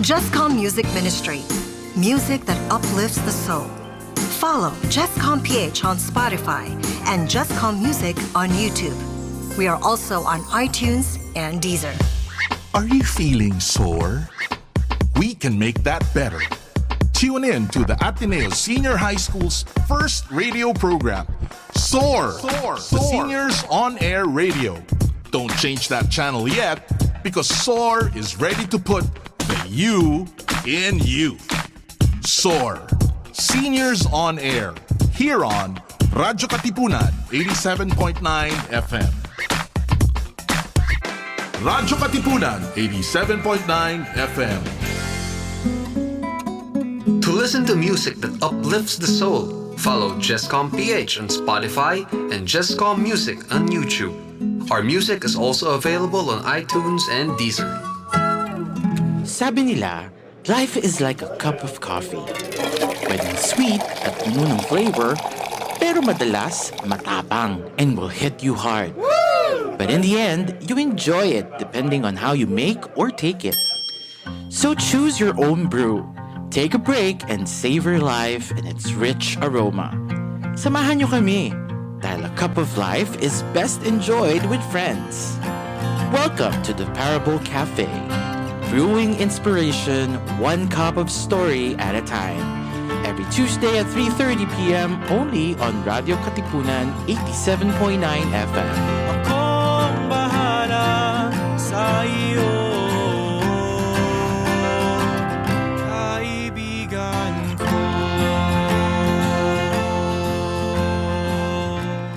Justcom Music Ministry. Music that uplifts the soul. Follow Justcom PH on Spotify and Justcom Music on YouTube. We are also on iTunes and Deezer. Are you feeling sore? We can make that better. Tune in to the Ateneo Senior High School's first radio program, SOAR, the Seniors On Air Radio. Don't change that channel yet because SOAR is ready to put the you in you. SOAR, Seniors On Air, here on Radyo Katipunan, 87.9 FM. Radyo Katipunan, 87.9 FM. To listen to music that uplifts the soul, follow Justcom PH on Spotify and Justcom Music on YouTube. Our music is also available on iTunes and Deezer. Sabi nila, life is like a cup of coffee. Pwedeng sweet at puno ng flavor, pero madalas matapang and will hit you hard. Woo! But in the end, you enjoy it depending on how you make or take it. So choose your own brew. Take a break and savor life in its rich aroma. Samahan niyo kami, dahil a cup of life is best enjoyed with friends. Welcome to the Parable Cafe. Brewing inspiration, one cup of story at a time. Every Tuesday at 3:30 p.m. only on Radyo Katipunan 87.9 FM. Akong bahala sa iyo, kaibigan ko.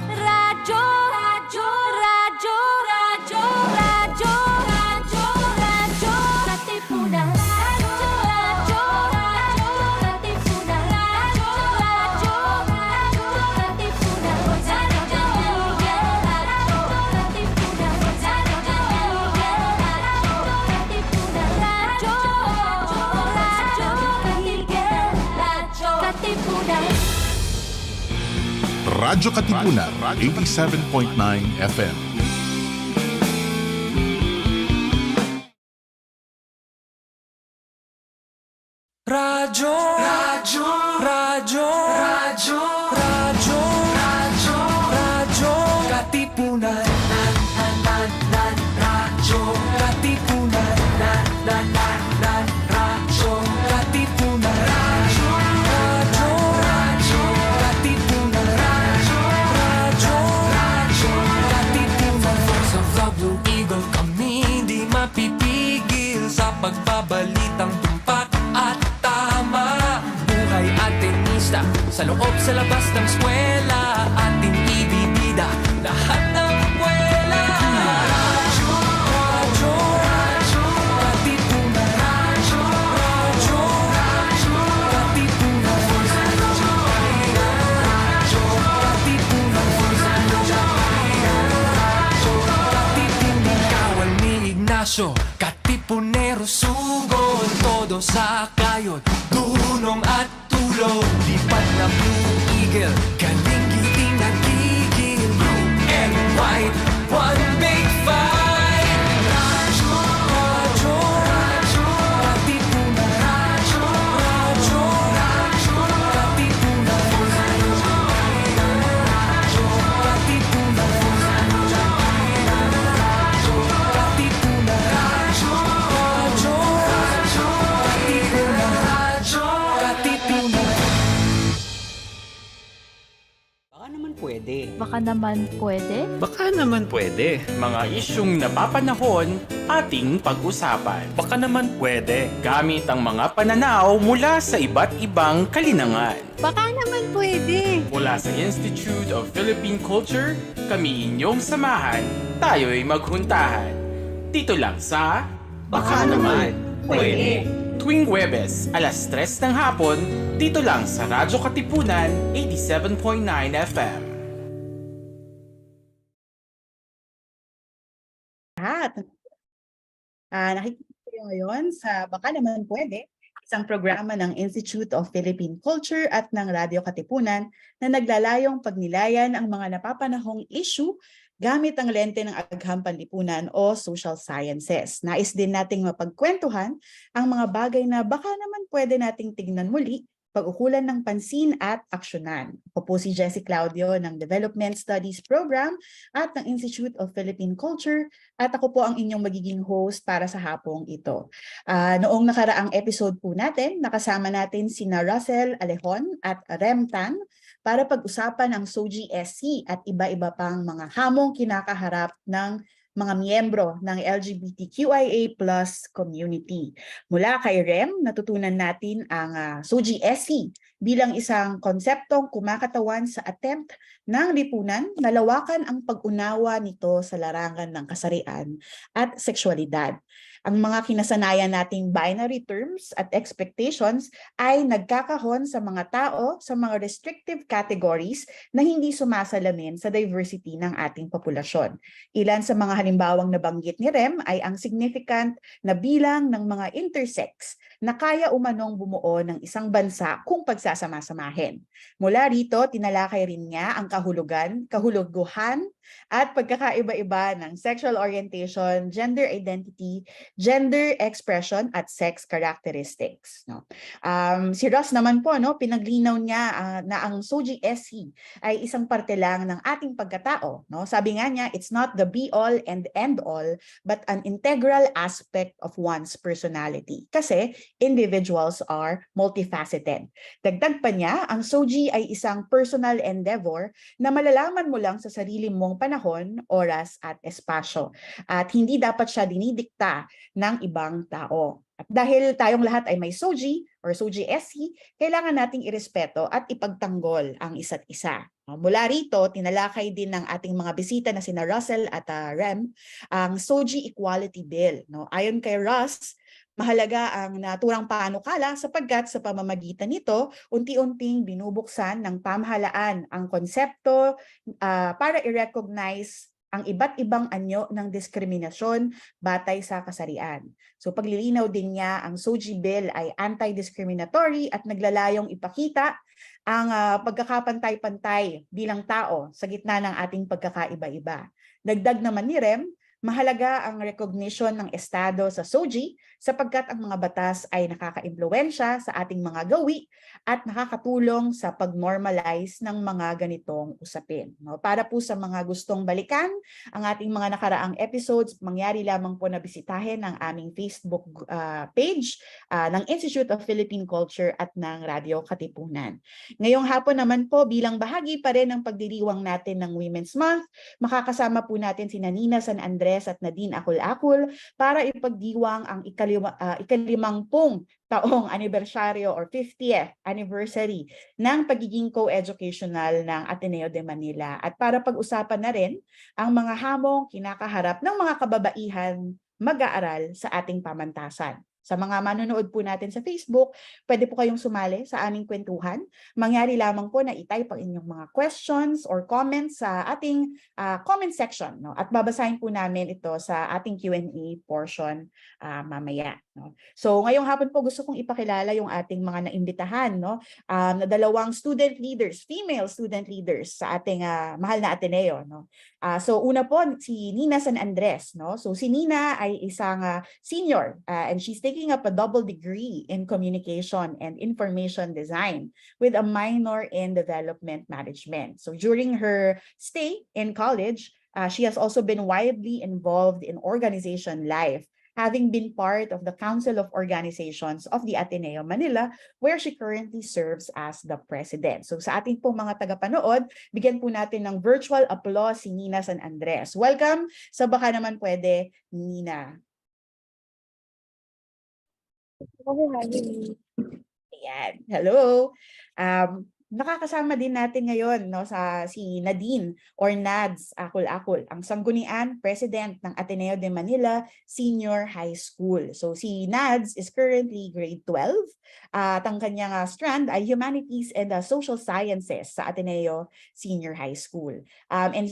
Radyo, radyo, radyo, radyo, radyo, radyo, radyo, Katipunan. Radyo, radyo, radyo, Katipunan. Radyo, radyo, radyo, Katipunan. Sa Radyo Miguel, Radyo Katipunan. Sa Radyo Miguel, Radyo Katipunan. Radyo, radyo, Miguel, Radyo Katipunan. Radyo Katipunan, 87.9 FM. Radyo, radyo, radyo, radyo, radyo, radyo, radyo, Katipunan. Radyo Katipunan. Radyo Katipunan. Radyo, radyo, radyo, Katipunan. Radyo, radyo, radyo, Katipunan. Sa Vlog Blue Eagle kami di mapipigil sa pagbabalitang tumpak at tama. Buhay Atenista sa loob sa labas ng eskwela, ating ibibida lahat ng buwela. Radyo, radyo, radyo, Katipunan. Radyo, radyo, radyo, Katipunan. Radyo, radyo, Katipunan. Radyo, Katipunan. Kawal ni Ignacio, Katipunero sugod, todo sa kayon, tulong at tulong. Lipat na Blue Eagle, galing giting nagigil. Blue and white, one big fight. Radyo, radyo, radyo, Katipunan. Radyo, radyo, radyo, Katipunan. Radyo, Katipunan. Radyo, Katipunan. Radyo, radyo, radyo, Katipunan. Radyo, Katipunan. Baka naman pwede. Baka naman pwede. Baka naman pwede. Mga isyung napapanahon ating pag-usapan. Baka naman pwede. Gamit ang mga pananaw mula sa iba't ibang kalinangan. Baka naman pwede. Mula sa Institute of Philippine Culture, kami inyong samahan, tayo'y maghuntahan. Dito lang sa Baka naman pwede. tuwing Huwebes, alas 3 ng hapon, dito lang sa Radyo Katipunan, 87.9 FM. Lahat. Nakikita kayo ngayon sa Baka Naman Pwede, isang programa ng Institute of Philippine Culture at ng Radyo Katipunan na naglalayong pagnilayan ang mga napapanahong issue gamit ang lente ng agham panlipunan o social sciences. Nais din nating mapagkwentuhan ang mga bagay na baka naman pwede nating tignan muli, pag-ukulan ng pansin at aksyonan. Ako po si Jessie Claudio ng Development Studies Program at ng Institute of Philippine Culture at ako po ang inyong magiging host para sa hapong ito. Noong nakaraang episode po natin, nakasama natin sina Russell Alejon at Rem Tan para pag-usapan ang SOGI-SC at iba-iba pang mga hamong kinakaharap ng mga miyembro ng LGBTQIA+ community. Mula kay Rem, natutunan natin ang SOGI-SC bilang isang konseptong kumakatawan sa attempt ng lipunan na lawakan ang pag-unawa nito sa larangan ng kasarian at sexualidad. Ang mga kinasanayan nating binary terms at expectations ay nagkakahon sa mga tao sa mga restrictive categories na hindi sumasalamin sa diversity ng ating populasyon. Ilan sa mga halimbawang nabanggit ni Rem ay ang significant na bilang ng mga intersex na kaya umanong bumuo ng isang bansa kung pagsasama-samahin. Mula rito, tinalakay rin niya ang kahuluguhan at pagkakaiba-iba ng sexual orientation, gender identity, gender expression at sex characteristics. Si Ross naman po, pinaglinaw niya na ang SOGI-SC ay isang parte lang ng ating pagkatao. Sabi nga niya, it's not the be-all and end-all, but an integral aspect of one's personality. Kasi individuals are multifaceted. Dagdag pa niya, ang SOGI ay isang personal endeavor na malalaman mo lang sa sarili mong panahon, oras at espasyo. At hindi dapat siya dinidikta ng ibang tao. At dahil tayong lahat ay may SOGI or SOGI-SC, kailangan nating irespeto at ipagtanggol ang isa't isa. Mula rito, tinalakay din ng ating mga bisita na sina Russell at Rem ang SOGI Equality Bill. Ayon kay Russ, mahalaga ang naturang panukala sapagkat sa pamamagitan nito, unti-unting binubuksan ng pamahalaan ang konsepto para i-recognize ang iba't ibang anyo ng diskriminasyon batay sa kasarian. So paglilinaw din niya, ang SOGI Bill ay anti-discriminatory at naglalayong ipakita ang pagkakapantay-pantay bilang tao sa gitna ng ating pagkakaiba-iba. Dagdag naman ni Rem, mahalaga ang recognition ng Estado sa SOGI sapagkat ang mga batas ay nakaka-impluwensya sa ating mga gawi at nakakatulong sa pag-normalize ng mga ganitong usapin. Para po sa mga gustong balikan ang ating mga nakaraang episodes, mangyari lamang po na bisitahin ang aming Facebook page ng Institute of Philippine Culture at ng Radyo Katipunan. Ngayong hapon naman po, bilang bahagi pa rin ng pagdiriwang natin ng Women's Month, makakasama po natin si Nina San Andres at Nadhine Acul-acul para ipagdiwang ang ika-50 taong anibersaryo or 50th anniversary ng pagiging co-educational ng Ateneo de Manila at para pag-usapan na rin ang mga hamong kinakaharap ng mga kababaihan mag-aaral sa ating pamantasan. Sa mga manonood po natin sa Facebook, pwede po kayong sumali sa aming kwentuhan. Mangyari lamang po na i-type ang inyong mga questions or comments sa ating comment section. At babasahin po namin ito sa ating Q&A portion mamaya. So ngayong hapon po gusto kong ipakilala yung ating mga naimbitahan. Na dalawang student leaders, female student leaders sa ating mahal na Ateneo. So una po si Nina San Andres. So si Nina ay isang senior and she's taking up a double degree in communication and information design with a minor in development management. So during her stay in college, she has also been widely involved in organization life, having been part of the Council of Organizations of the Ateneo Manila, where she currently serves as the president. So sa ating pong mga tagapanood, bigyan po natin ng virtual applause si Nina San Andres. Welcome sa Baka Naman Pwede, Nina. Ayan. Hello. Nakakasama din natin ngayon si Nadhine or Nads Acul-acul, ang sanggunian president ng Ateneo de Manila Senior High School. So si Nads is currently grade 12 at ang kanyang strand ay Humanities and Social Sciences sa Ateneo Senior High School. And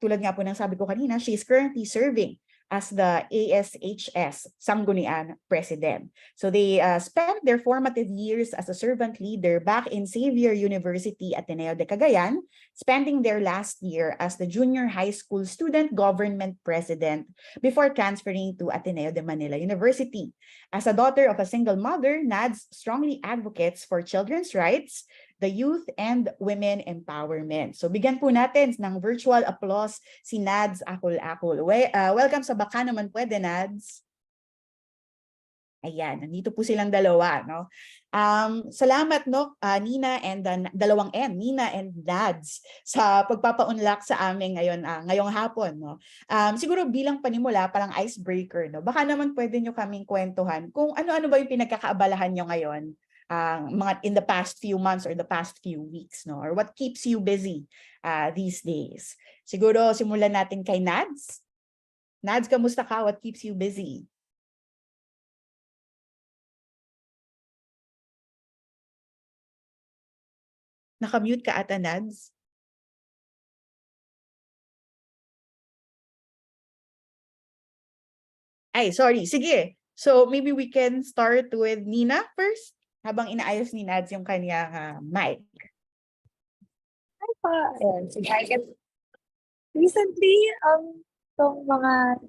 tulad nga po ng sabi ko kanina, she is currently serving as the ASHS Sanggunian President. So they spent their formative years as a servant leader back in Xavier University, Ateneo de Cagayan, spending their last year as the junior high school student government president before transferring to Ateneo de Manila University. As a daughter of a single mother, Nads strongly advocates for children's rights, the youth, and women empowerment. So bigyan po natin ng virtual applause si Nads Acul-acul. Welcome sa Baka Naman Pwede, Nads. Ayan, nandito po silang dalawa, no? Salamat, no, Nina and dalawang N, Nina and Nads, sa pagpapaunlak sa amin ngayong hapon, no? Siguro bilang panimula, parang icebreaker, no? Baka naman pwede nyo kaming kwentuhan kung ano-ano ba yung pinagkakaabalahan nyo ngayon, mga in the past few months or the past few weeks, no? Or what keeps you busy these days? Siguro simulan natin kay Nads. Nads, kamusta ka? What keeps you busy? Nakamute ka ata, Nads. Ay, sorry. Sige. So maybe we can start with Nina first, habang inaayos ni Nads yung kanyang mic. Ayan, sige, I guess recently, itong mga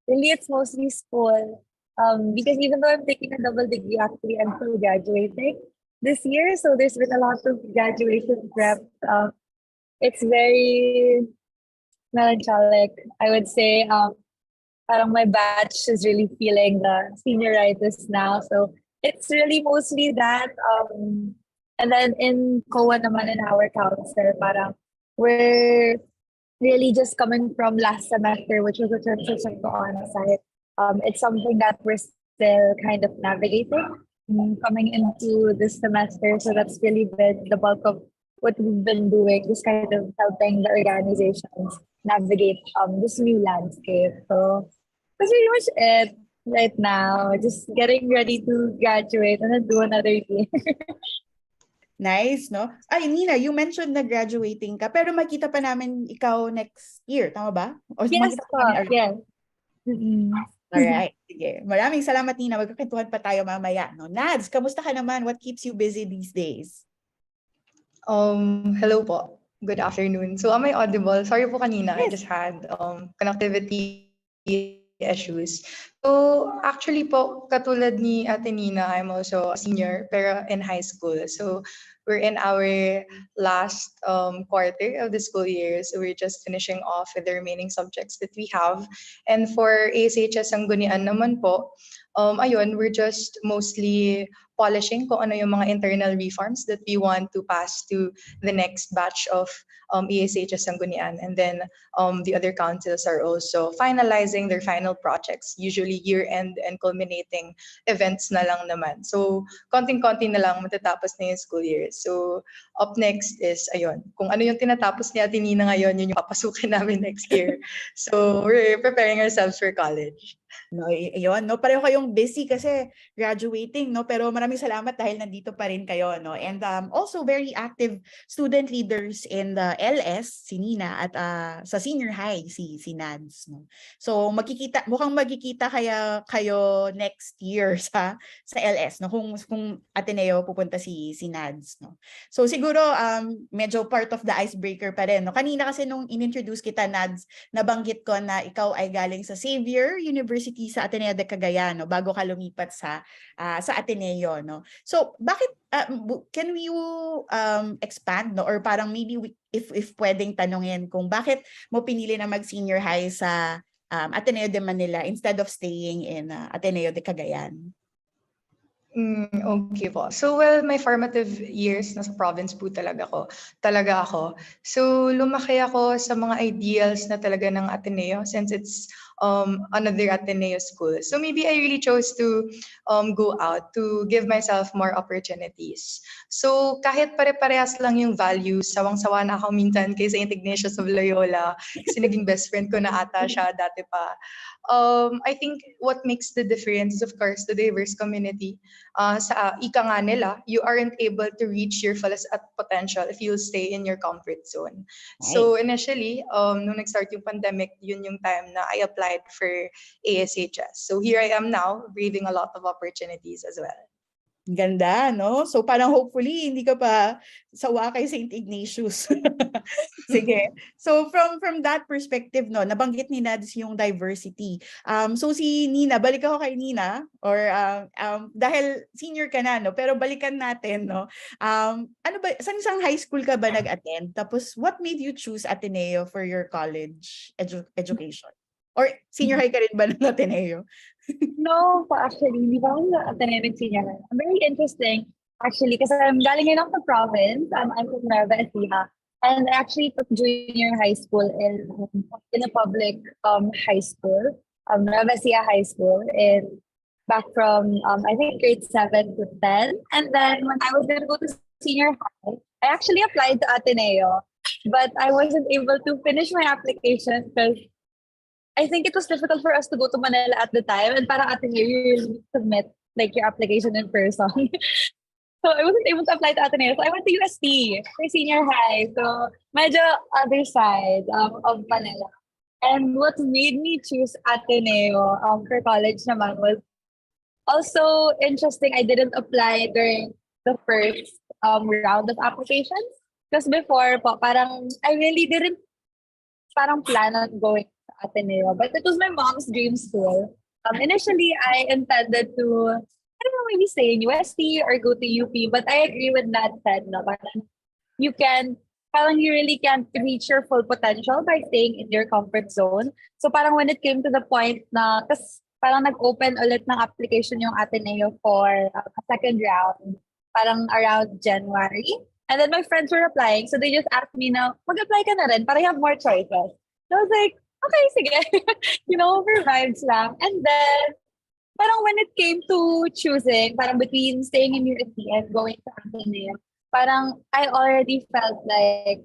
really it's mostly school. Because even though I'm taking a double degree, actually I'm still graduating this year, so there's been a lot of graduation prep. It's very melancholic, I would say. Parang my batch is really feeling the senioritis now, so it's really mostly that. And then in COA naman, in our council, parang we're really just coming from last semester, which was a transition to on-site. It's something that we're still kind of navigating coming into this semester. So that's really been the bulk of what we've been doing, just kind of helping the organizations navigate this new landscape. So that's pretty much it right now. Just getting ready to graduate and then do another year. Nice, no? Ay, Nina, you mentioned na graduating ka, pero makita pa namin ikaw next year, tama ba? O Yes makita po, pa namin yes. Alright, sige. Maraming salamat, Nina. Magkakentuhan pa tayo mamaya, no? Nads, kamusta ka naman? What keeps you busy these days? Hello po. Good afternoon. So am I audible? Sorry po kanina, I Yes. just had connectivity issues. So actually po, katulad ni Ate Nina, I'm also a senior pero in high school. So we're in our last quarter of the school year. So we're just finishing off with the remaining subjects that we have. And for ASHS Sanggunian naman po, ayun, we're just mostly polishing kung ano yung mga internal reforms that we want to pass to the next batch of ESHS Sanggunian. And then the other councils are also finalizing their final projects, usually year-end and culminating events na lang naman. So konting-konti na lang matatapos na yung school year. So up next is, ayun, kung ano yung tinatapos ni Ate Nina ngayon, yun yung papasukin namin next year. So we're preparing ourselves for college. No, yun, no? Pareho kayong busy kasi graduating, no? Pero maraming salamat dahil nandito pa rin kayo, no? And also very active student leaders in the LS, si Nina, at sa senior high, si Nads, no? So mukhang magkikita kayo next year sa LS, no? Kung Ateneo pupunta si Nads, no? So siguro medyo part of the icebreaker pa rin, no? Kanina kasi nung in-introduce kita, Nads, nabanggit ko na ikaw ay galing sa Xavier University sa Ateneo de Cagayan, no, bago ka lumipat sa Ateneo, no. So bakit can you expand, no, or parang maybe if pwedeng tanungin kung bakit mo pinili na mag-senior high sa Ateneo de Manila instead of staying in Ateneo de Cagayan? Okay po. So well, my formative years nasa province po talaga ako. So lumaki ako sa mga ideals na talaga ng Ateneo since it's another Ateneo school. So maybe I really chose to go out to give myself more opportunities. So kahit pare-parehas lang yung values, sawang-sawa na ako minsan kay St. Ignatius of Loyola kasi naging best friend ko na ata siya dati pa. I think what makes the difference is of course the diverse community. Sa ika nga nila, you aren't able to reach your fullest potential if you stay in your comfort zone. So initially, nung nag-start yung pandemic, yun yung time na I applied for ASHS. So here I am now, breathing a lot of opportunities as well. Ganda, no? So parang hopefully hindi ka pa sawa kay St. Ignatius. Sige. So from that perspective, no, nabanggit ni Nads yung diversity. So si Nina, balik ako kay Nina or dahil senior ka na, no, pero balikan natin, no. Ano ba, saan high school ka ba nag-attend? Tapos what made you choose Ateneo for your college education? Or senior high ka rin ba ng Ateneo? No, actually, hindi pa ako sa Ateneo senior. Very interesting, actually, kasi I'm galing yun ako sa province. I'm from Nueva Ecija. And I actually took junior high school in a public high school, Nueva Ecija High School, back from, I think, grade 7 to 10. And then when I was going to go to senior high, I actually applied to Ateneo, but I wasn't able to finish my application because I think it was difficult for us to go to Manila at the time, and parang Ateneo, you really submit like your application in person. So I wasn't able to apply to Ateneo. So I went to UST for senior high. So medyo other side of Manila. And what made me choose Ateneo for college naman was also interesting. I didn't apply during the first round of applications. Because before po, parang I really didn't parang plan on going Ateneo, but it was my mom's dream school. Initially, I intended to, I don't know, maybe stay in UST or go to UP, but I agree with that said, no, parang you really can't reach your full potential by staying in your comfort zone. So parang when it came to the point na, kasi parang nag-open ulit ng application yung Ateneo for a second round, parang around January. And then my friends were applying, so they just asked me now, mag-apply ka na rin para you have more choices. So I was like, okay, sige. For vibes lang. And then, parang when it came to choosing, parang between staying in UST and going to Ateneo, parang I already felt like,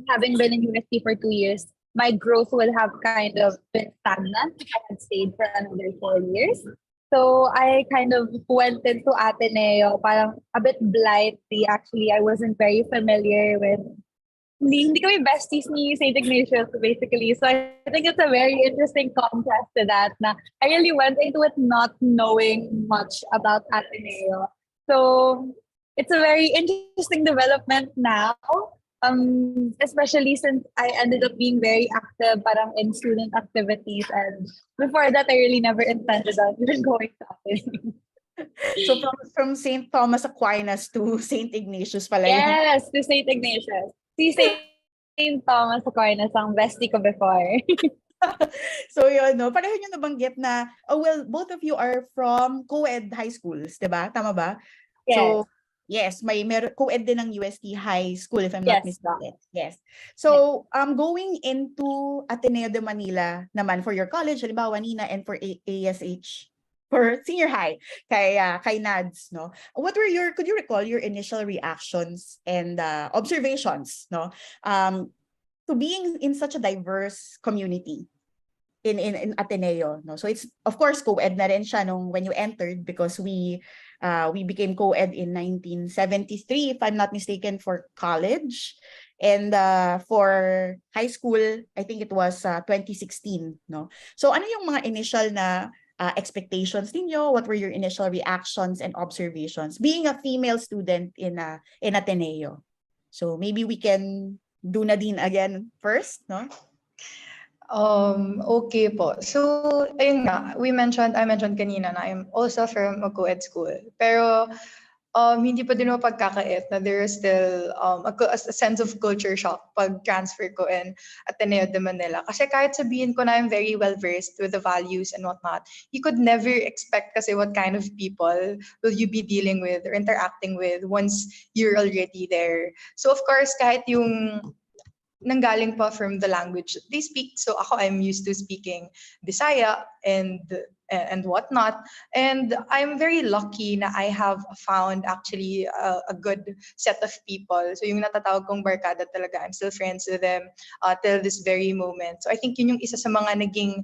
having been in UST for 2 years, my growth would have kind of been stagnant if I had stayed for another 4 years. So I kind of went into Ateneo, parang a bit blindly. Actually, I wasn't very familiar with hindi kami besties ni St. Ignatius, basically. So I think it's a very interesting contrast to that na I really went into it not knowing much about Ateneo. So it's a very interesting development now, especially since I ended up being very active parang in student activities. And before that, I really never intended on even going to Ateneo. So from St. Thomas Aquinas to St. Ignatius pala yun. Yes, to St. Ignatius. Si St. Thomas Aquinas ang bestie ko before. So yun, no? Pareho nyo nabanggit na, both of you are from co-ed high schools, diba? Tama ba? Yes. So, yes, may co-ed din ng UST High School, if I'm not Yes. mistaken. Yes. So, going into Ateneo de Manila naman for your college, halimbawa Nina, and for ASH, for senior high, kay Nads, no? Could you recall your initial reactions and observations, no? To being in such a diverse community in Ateneo, no? So it's of course co-ed na rin siya when you entered, because we became co-ed in 1973, if I'm not mistaken, for college, and for high school I think it was 2016, no? So ano yung mga initial na expectations ninyo? What were your initial reactions and observations being a female student in Ateneo? So maybe we can do Nadhine again first, no? Okay po. So, ayun nga, I mentioned kanina na I'm also from a co-ed school. Pero hindi pa din mapagkakait na there is still a sense of culture shock pag transfer ko in Ateneo de Manila. Kasi kahit sabihin ko na I'm very well versed with the values and whatnot, you could never expect kasi what kind of people will you be dealing with or interacting with once you're already there. So of course, kahit yung nanggaling pa from the language that they speak. So ako, I'm used to speaking Bisaya and whatnot. And I'm very lucky na I have found actually a good set of people. So yung natatawag kong barkada talaga, I'm still friends with them till this very moment. So I think yun yung isa sa mga naging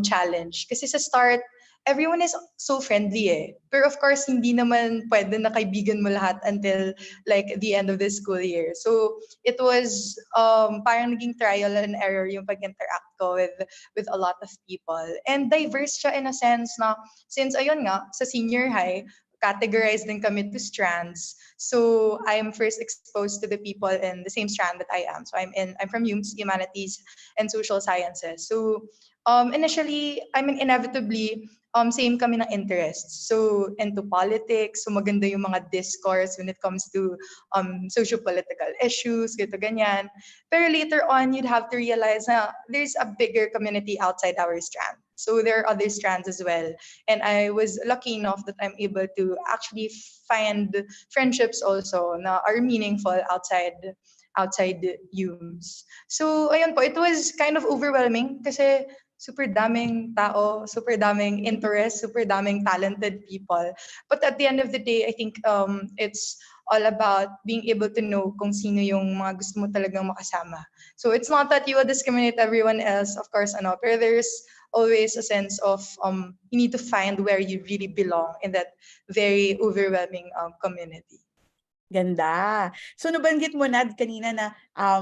challenge. Kasi sa start, everyone is so friendly eh. Pero of course, hindi naman pwede na kaibigan mo lahat until like the end of the school year. So it was parang naging trial and error yung pag-interact ko with a lot of people. And diverse siya in a sense na since ayun nga, sa senior high, categorized din kami to strands. So I'm first exposed to the people in the same strand that I am. So I'm from Humanities and Social Sciences. So initially, I mean inevitably, same kami ng interests. So into politics, so maganda yung mga discourse when it comes to socio-political issues, gito ganyan. Pero later on, you'd have to realize na there's a bigger community outside our strand. So there are other strands as well. And I was lucky enough that I'm able to actually find friendships also na are meaningful outside UMS. So ayun po, it was kind of overwhelming kasi super daming tao, super daming interest, super daming talented people. But at the end of the day, I think it's all about being able to know kung sino yung mga gusto mo talagang makasama. So it's not that you will discriminate everyone else, of course, pero there's always a sense of you need to find where you really belong in that very overwhelming community. Ganda. So nabanggit mo Nad kanina na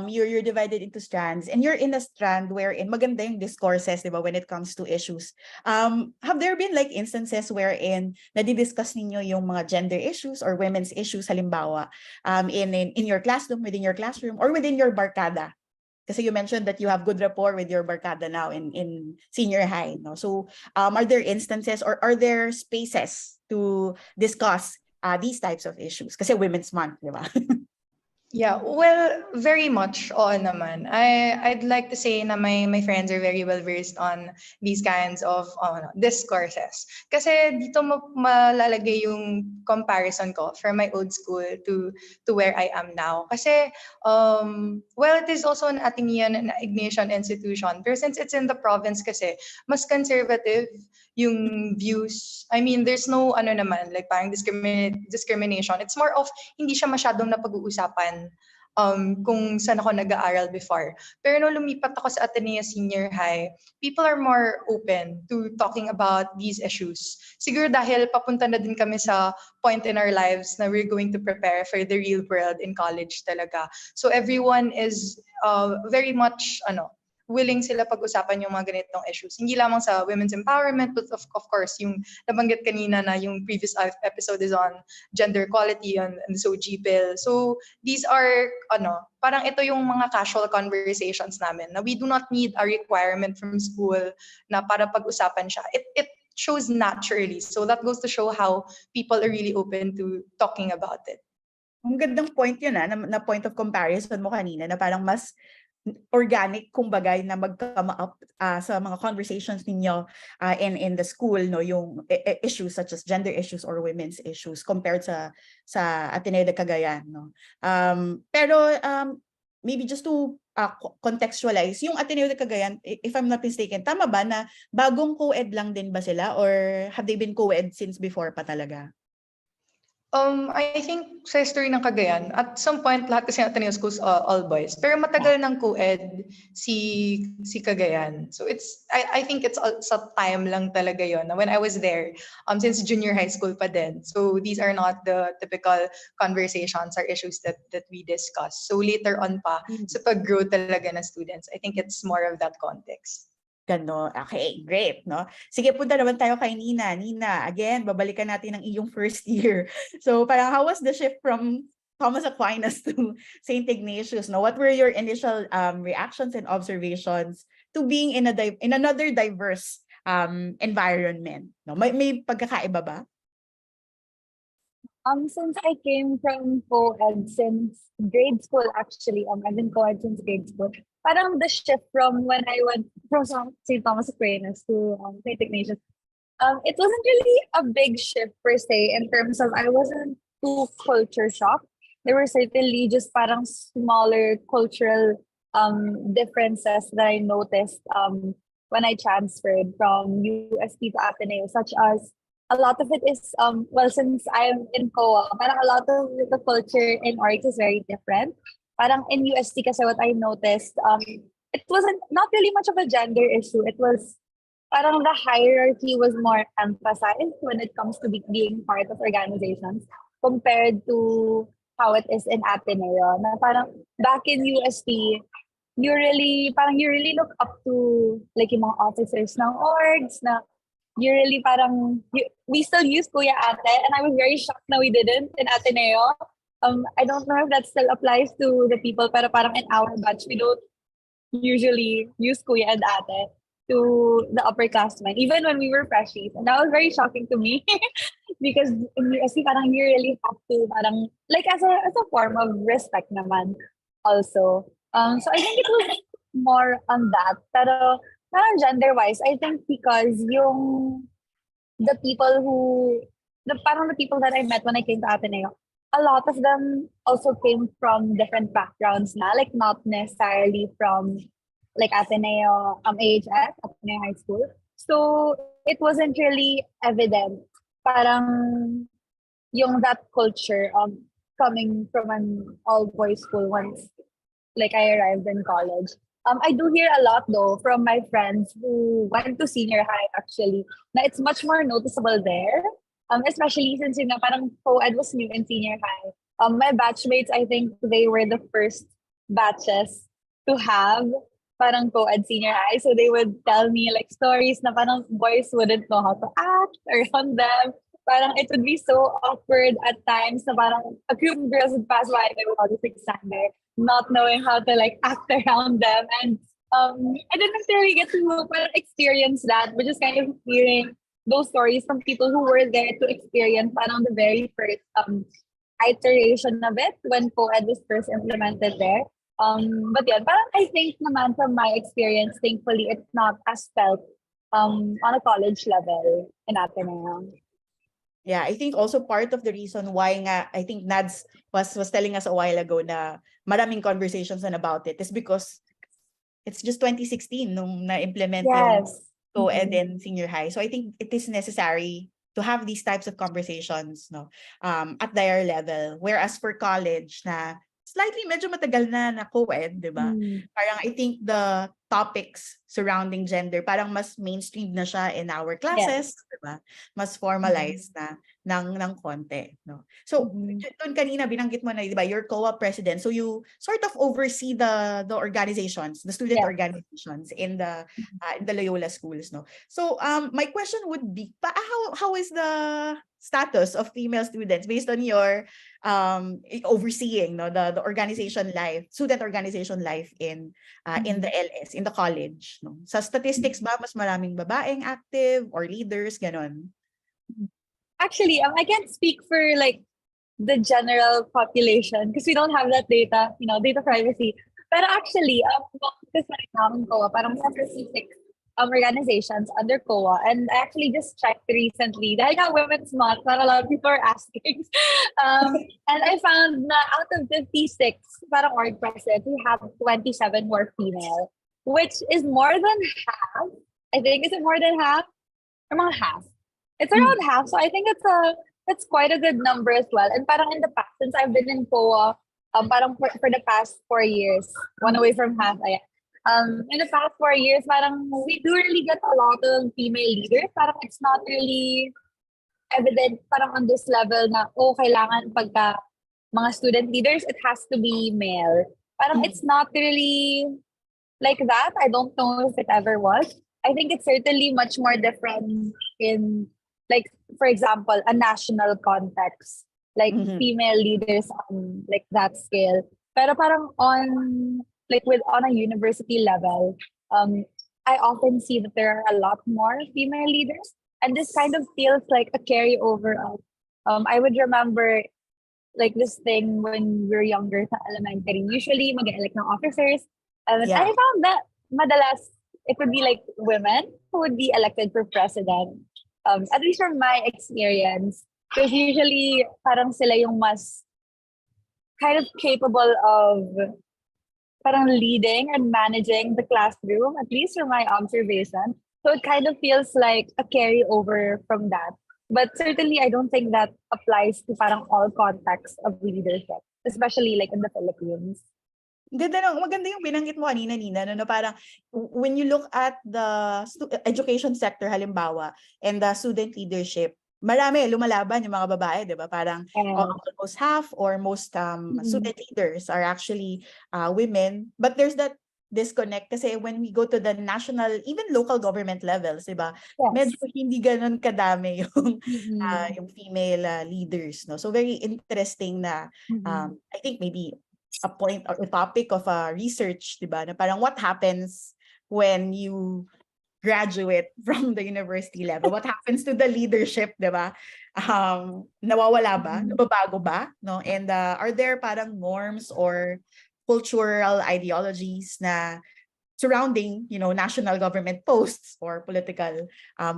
you're divided into strands and you're in a strand wherein maganda yung discourses, di ba, when it comes to issues. Have there been like instances wherein nadidiscuss ninyo yung mga gender issues or women's issues halimbawa in your classroom, within your classroom or within your barkada? Kasi you mentioned that you have good rapport with your barkada now in senior high, no? So are there instances or are there spaces to discuss these types of issues? Kasi Women's Month, di ba? Yeah, well, very much oo naman. I'd like to say na my friends are very well versed on these kinds of discourses. Kasi dito malalagay yung comparison ko from my old school to where I am now. Kasi well, it is also an Atenean and Ignatian institution. Pero since it's in the province kasi, mas conservative yung views. I mean, there's no naman like parang discrimination. It's more of hindi siya masyadong napag-uusapan kung saan ako nag-aaral before. Pero nung lumipat ako sa Ateneo Senior High, people are more open to talking about these issues. Siguro dahil papunta na din kami sa point in our lives na we're going to prepare for the real world in college talaga. So everyone is very much willing sila pag-usapan yung mga ganitong issues. Hindi lamang sa women's empowerment, but of course, yung nabanggit kanina na yung previous episode is on gender equality and so GPIL. So these are, parang ito yung mga casual conversations namin na we do not need a requirement from school na para pag-usapan siya. It shows naturally. So that goes to show how people are really open to talking about it. Ang gandang point yun na point of comparison mo kanina na parang mas organic kumbaga na mag-come up sa mga conversations ninyo in the school, no, yung issues such as gender issues or women's issues compared sa Ateneo de Cagayan, no. Pero maybe just to contextualize, yung Ateneo de Cagayan, if I'm not mistaken, tama ba na bagong co-ed lang din ba sila or have they been co-ed since before pa talaga? I think sa history ng Cagayan, at some point lahat kasi ng Ateneo schools all boys. Pero matagal ng co-ed si Cagayan. So I think it's sa time lang talaga yon. When I was there, since junior high school pa din. So these are not the typical conversations or issues that we discuss. So later on pa sa pag-grow talaga ng students, I think it's more of that context. Gano. Okay, great, no? Sige, punta naman tayo kay Nina. Nina, again, babalikan natin ang iyong first year. So, parang how was the shift from Thomas Aquinas to St. Ignatius? No? What were your initial reactions and observations to being in another diverse environment? No? May pagkakaiba ba? Since I came from co-ed since grade school, actually, I've been co-ed since grade school. Parang the shift from when I went from St. Thomas Aquinas to St. Ignatius, it wasn't really a big shift per se in terms of I wasn't too culture shocked. There were certainly just parang smaller cultural differences that I noticed when I transferred from UST to Ateneo, such as a lot of it is well, since I'm in COA, parang a lot of the culture in orgs is very different. Parang in UST kasi what I noticed, it wasn't not really much of a gender issue. It was parang the hierarchy was more emphasized when it comes to being part of organizations compared to how it is in Ateneo. Na parang back in UST, you really look up to like yung mga officers ng orgs na you really we still use Kuya Ate, and I was very shocked na we didn't in Ateneo. I don't know if that still applies to the people, pero parang in our batch, we don't usually use Kuya and Ate to the upperclassmen, even when we were freshies. And that was very shocking to me because in USC, parang you really have to, parang, like as a form of respect naman also. So I think it was more on that. Pero parang gender-wise, I think because the people that I met when I came to Ateneo, a lot of them also came from different backgrounds na, like not necessarily from like Ateneo, AHS, Ateneo High School. So it wasn't really evident parang yung that culture coming from an all-boys school once like I arrived in college. I do hear a lot though from my friends who went to senior high actually, na it's much more noticeable there. Especially since yun nga, parang co-ed was new in senior high. My batchmates, I think they were the first batches to have parang co-ed senior high. So they would tell me like stories na parang boys wouldn't know how to act around them. Parang it would be so awkward at times na parang a group of girls would pass by and they would all just like stand there, not knowing how to like act around them. And I didn't necessarily get to experience that, but just kind of hearing those stories from people who were there to experience parang the very first iteration of it when co-ed was first implemented there. But yeah, parang I think naman from my experience, thankfully, it's not as felt on a college level in Ateneo. Yeah, I think also part of the reason why nga, I think Nads was telling us a while ago na maraming conversations na about it is because it's just 2016 nung na-implement yung co-ed and senior high. So I think it is necessary to have these types of conversations at their level. Whereas for college na slightly medyo matagal na co-ed, di ba? Parang I think the topics surrounding gender, parang mas mainstream na siya in our classes, di ba? Mas formalized na ng konti. No? So, doon kanina binanggit mo na, di ba, you're co-op president. So you sort of oversee the organizations, the student organizations in the Loyola schools. No? So my question would be, how is the status of female students based on your overseeing the organization life, student organization life in the LS, in the college, no? Sa statistics ba mas maraming babaeng active or leaders ganon? Actually, I can't speak for like the general population because we don't have that data, data privacy. But actually, because right now in COA, parang we have 56 organizations under COA, and I actually just checked recently. Dahil nga Women's Month, not a lot of people are asking. And I found na out of 56 parang org president, we have 27 who are female, which is more than half. I think, is it more than half? Or mga half? It's around half, so I think it's quite a good number as well. And parang in the past, since I've been in COA, parang for the past 4 years, one away from half, in the past 4 years, parang we do really get a lot of female leaders. Parang it's not really evident parang on this level na, kailangan pagka mga student leaders, it has to be male. Parang it's not really like that. I don't know if it ever was. I think it's certainly much more different in, like, for example, a national context, like female leaders on like that scale. Pero parang on a university level, I often see that there are a lot more female leaders, and this kind of feels like a carryover of. I would remember like this thing when we were younger sa elementary. Usually, mag-elect ng officers, and I found that madalas it would be like women who would be elected for president. At least from my experience, because usually parang sila yung mas kind of capable of parang leading and managing the classroom, at least from my observation. So it kind of feels like a carryover from that. But certainly, I don't think that applies to parang all contexts of leadership, especially like in the Philippines. Maganda yung binanggit mo kanina, Nina, no, na parang when you look at the education sector halimbawa and the student leadership, marami lumalaban yung mga babae, 'di ba? Parang almost half or most student leaders are actually women, but there's that disconnect kasi when we go to the national, even local government levels, 'di ba? Medyo hindi ganoon kadami yung yung female leaders, no? So very interesting na I think maybe a point or a topic of research, 'di ba? Na parang what happens when you graduate from the university level? What happens to the leadership, 'di ba? Nawawala ba? Nababago ba? No? And are there parang norms or cultural ideologies na surrounding, national government posts or political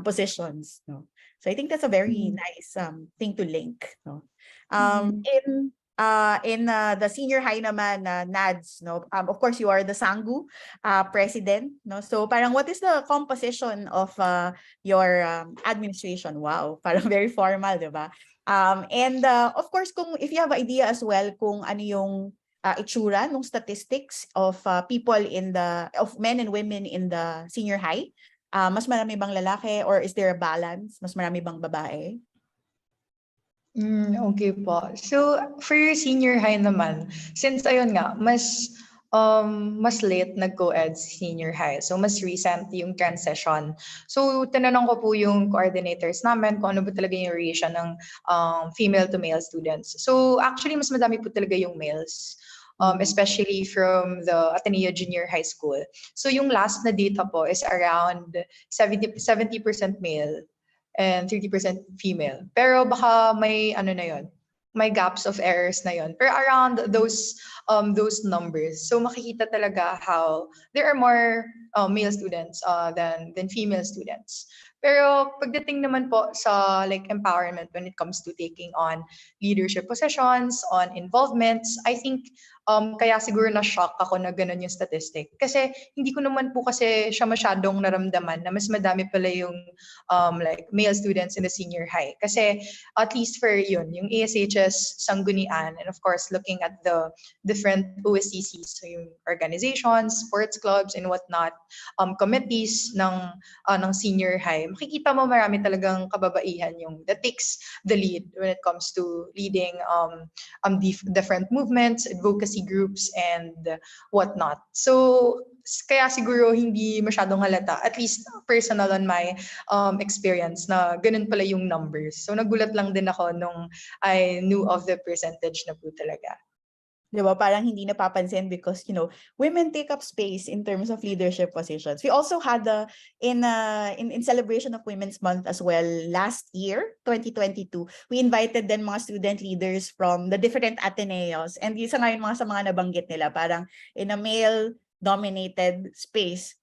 positions, no? So I think that's a very nice thing to link, no? In the senior high naman, Nads, no? Of course, you are the Sanggu president, no? So parang what is the composition of your administration? Wow, parang very formal, di ba? And of course, if you have idea as well kung ano yung itsura ng statistics of people of men and women in the senior high, mas marami bang lalaki or is there a balance? Mas marami bang babae? Okay po. So, for senior high naman, since ayun nga, mas late nag-co-ed senior high. So, mas recent yung transition. So, tinanong ko po yung coordinators namin kung ano ba talaga yung ratio ng female to male students. So, actually, mas madami po talaga yung males. Especially from the Ateneo Junior High School. So, yung last na data po is around 70% male and 30% female. Pero baka may may gaps of errors na yon. Pero around those numbers. So makikita talaga how there are more male students than female students. Pero pagdating naman po sa like empowerment when it comes to taking on leadership positions, on involvements, I think kaya siguro na-shock ako na ganun yung statistic. Kasi hindi ko naman po kasi siya masyadong naramdaman na mas madami pala yung like male students in the senior high. Kasi at least for yung ASHS Sanggunian, and of course looking at the different OSCCs, so yung organizations, sports clubs, and whatnot, committees ng senior high, makikita mo marami talagang kababaihan yung that takes the lead when it comes to leading different movements, advocacy groups, and whatnot. So, kaya siguro hindi masyadong halata, at least personal on my experience, na ganun pala yung numbers. So, nagulat lang din ako nung I knew of the percentage na po talaga. Diba? Parang hindi napapansin because, women take up space in terms of leadership positions. We also had in celebration of Women's Month as well last year, 2022, we invited then mga student leaders from the different Ateneos. And isa nga yun sa mga nabanggit nila, parang in a male-dominated space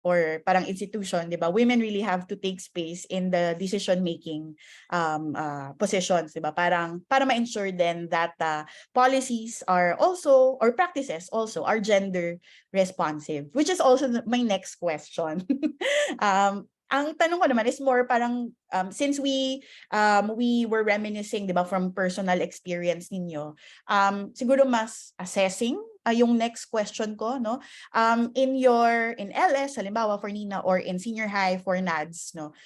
or parang institution, di ba? Women really have to take space in the decision-making positions, di ba? Para ma-ensure then that policies are also, or practices also, are gender responsive, which is also my next question. Ang tanong ko naman is more parang since we were reminiscing, di ba, from personal experience ninyo, siguro mas assessing yung next question ko, no? In LS, halimbawa for Nina, or in senior high for Nads, no?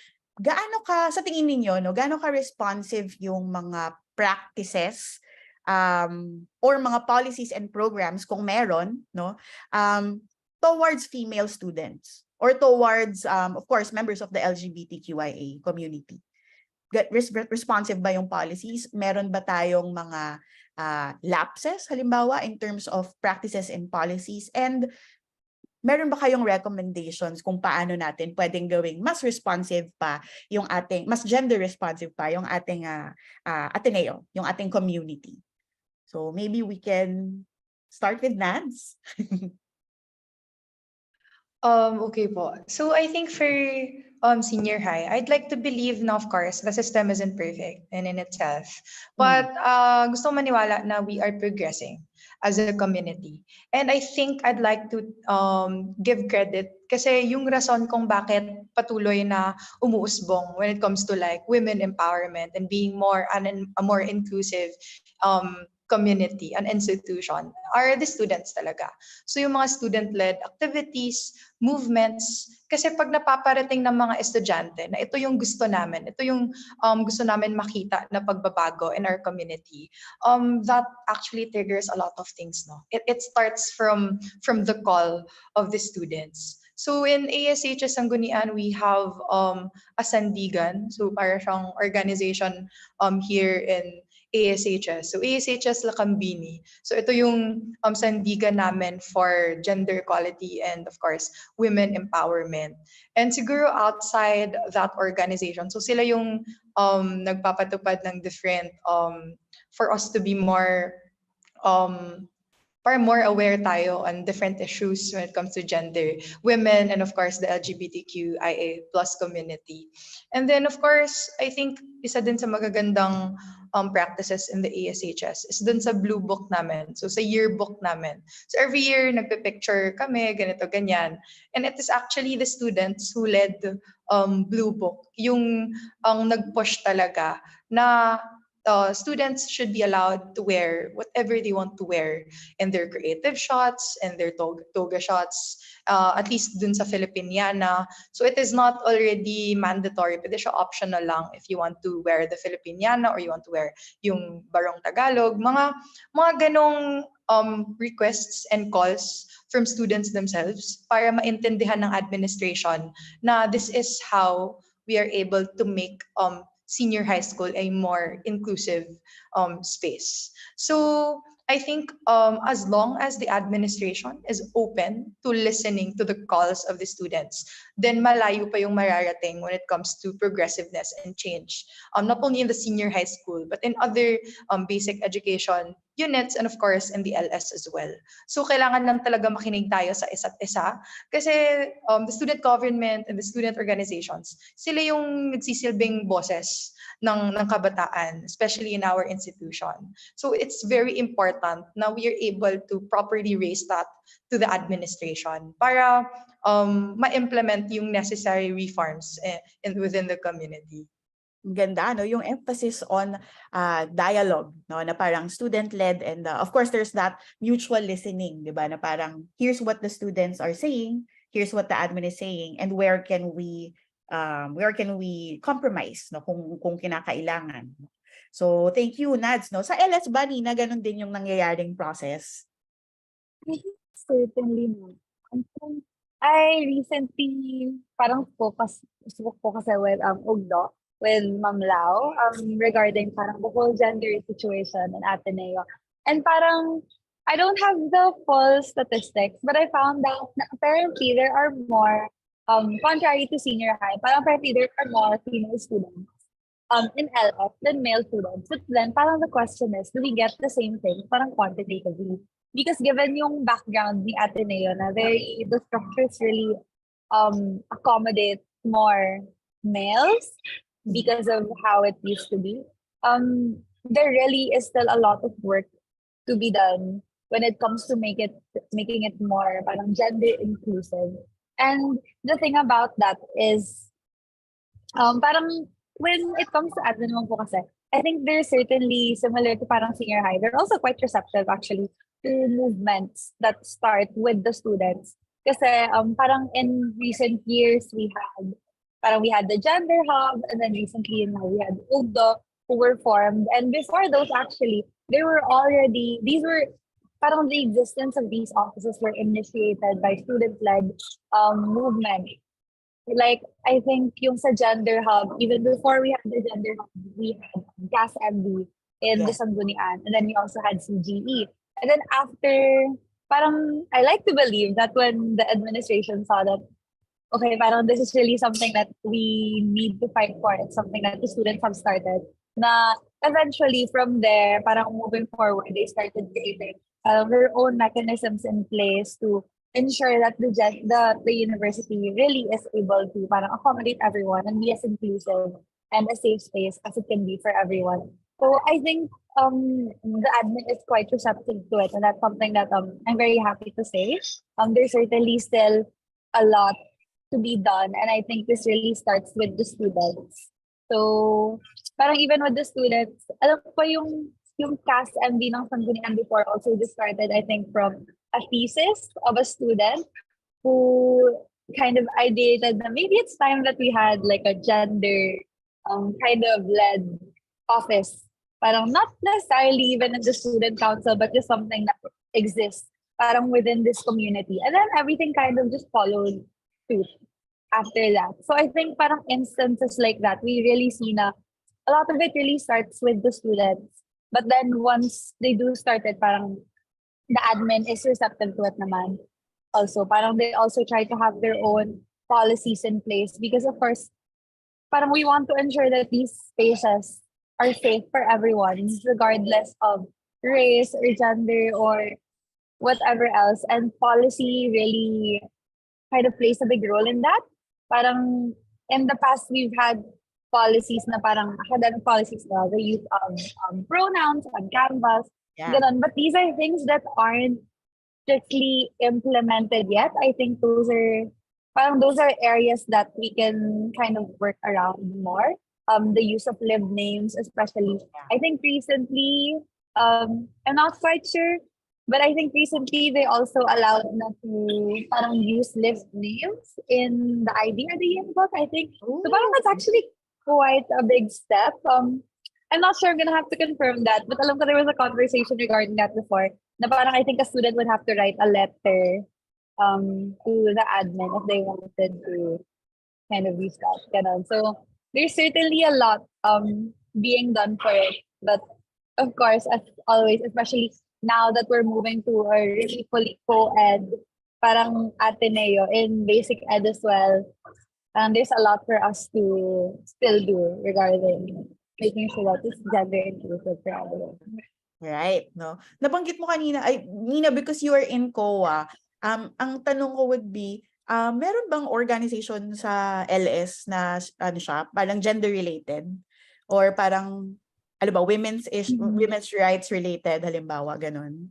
Sa tingin ninyo, no? Gaano ka responsive yung mga practices or mga policies and programs kung meron, no? Towards female students or towards, of course, members of the LGBTQIA community. Responsive ba yung policies? Meron ba tayong mga lapses, halimbawa, in terms of practices and policies? And meron ba kayong recommendations kung paano natin pwedeng gawing mas responsive pa yung ating, mas gender responsive pa yung ating Ateneo, yung ating community? So maybe we can start with Nads. Okay po. So I think for senior high, I'd like to believe na of course the system isn't perfect and in itself. But gusto ko maniwala na we are progressing. as a community. And I think I'd like to give credit kasi yung rason kung bakit patuloy na umuusbong when it comes to like women empowerment and being a more inclusive community, an institution, are the students talaga. So yung mga student-led activities, movements, kasi pag napaparating ng mga estudyante na ito yung gusto namin, ito yung gusto namin makita na pagbabago in our community, that actually triggers a lot of things. No, it starts from the call of the students. So in ASHS Sanggunian, we have a sandigan, so para siyang organization here in ASHS. So ASHS Lakambini. So ito yung sandigan namin for gender equality and of course women empowerment. And siguro outside that organization, so sila yung nagpapatupad ng different for us to be more para more aware tayo on different issues when it comes to gender, women, and of course the LGBTQIA plus community. And then of course, I think isa din sa magagandang practices in the ASHS is dun sa blue book namin. So sa yearbook namin. So every year nagpe-picture kami, ganito, ganyan. And it is actually the students who led blue book, yung nag-push talaga na students should be allowed to wear whatever they want to wear in their creative shots and their toga shots, at least dun sa Filipiniana. So it is not already mandatory, pwede siya optional lang if you want to wear the Filipiniana or you want to wear yung Barong Tagalog. Mga ganong requests and calls from students themselves para maintindihan ng administration na this is how we are able to make senior high school a more inclusive space. So I think as long as the administration is open to listening to the calls of the students, then malayo pa yung mararating when it comes to progressiveness and change, not only in the senior high school, but in other basic education units and of course in the LS as well. So kailangan lang talaga makinig tayo sa isa't isa kasi the student government and the student organizations, sila yung nagsisilbing boses ng kabataan, especially in our institution. So it's very important na we are able to properly raise that to the administration para ma-implement yung necessary reforms within the community. Ganda, no? Yung emphasis on dialogue, no? Na parang student-led and of course there's that mutual listening, di ba? Na parang here's what the students are saying, here's what the admin is saying, and where can we compromise, no? Kung kinakailangan. So thank you, Nads, no? Sa LS ba, Nina, ganun din yung nangyayaring process? Certainly not. I recently parang focus with UGDO with Ma'am Lau regarding parang the whole gender situation in Ateneo. And parang I don't have the full statistics, but I found out na apparently there are more contrary to senior high, parang apparently there are more female students in LF than male students. But then parang the question is, do we get the same thing parang quantitatively? Because given yung background ni Ateneo na the structures really accommodate more males because of how it used to be, there really is still a lot of work to be done when it comes to making it more parang gender inclusive. And the thing about that is, parang when it comes to Ateneo po kasi, I think they're certainly similar to parang senior high. They're also quite receptive actually to movements that start with the students. Kasi parang in recent years we had the Gender Hub, and then recently now we had UGDO who were formed. And before those actually, parang the existence of these offices were initiated by student-led movement. Like, I think yung sa Gender Hub, even before we had the Gender Hub, we had Gas MD in the Sanggunian, and then we also had CGE. And then after, parang I like to believe that when the administration saw that, okay, parang this is really something that we need to fight for, it's something that the students have started, na eventually from there, parang moving forward, they started creating their own mechanisms in place to ensure that the university really is able to parang accommodate everyone and be as inclusive and a safe space as it can be for everyone. So I think the admin is quite receptive to it, and that's something that I'm very happy to say. There's certainly still a lot to be done, and I think this really starts with the students. So, parang even with the students, alam ko pa yung cast MV ng Sanggunian before also just started, I think, from a thesis of a student who kind of ideated that maybe it's time that we had like a gender kind of led office. Parang not necessarily even in the student council, but just something that exists parang within this community. And then everything kind of just followed suit after that. So I think parang instances like that, we really see na a lot of it really starts with the students. But then once they do start it, parang the admin is receptive to it naman. Also, parang they also try to have their own policies in place because of course, parang we want to ensure that these spaces are safe for everyone, regardless of race or gender or whatever else. And policy really kind of plays a big role in that. Parang in the past, we've had policies na parang academic policies na the use of pronouns on canvas, ganun. But these are things that aren't strictly implemented yet. I think those are areas that we can kind of work around more. The use of lived names, especially. I think recently, I'm not quite sure, but I think recently they also allowed na to parang use lived names in the ID or the yearbook, I think. So parang that's actually quite a big step. I'm not sure, I'm gonna have to confirm that, but alam ko there was a conversation regarding that before. Na parang I think a student would have to write a letter to the admin if they wanted to kind of use that. Ganun. So there's certainly a lot being done for it. But of course, as always, especially now that we're moving to a really fully co-ed, parang Ateneo in basic ed as well, there's a lot for us to still do regarding making sure that it's gender inclusive for everyone. Right, no? Nabanggit mo kanina, Nina, because you are in COA, ang tanong ko would be, meron bang organization sa LS na ano siya, parang gender related or parang women's rights related halimbawa ganun?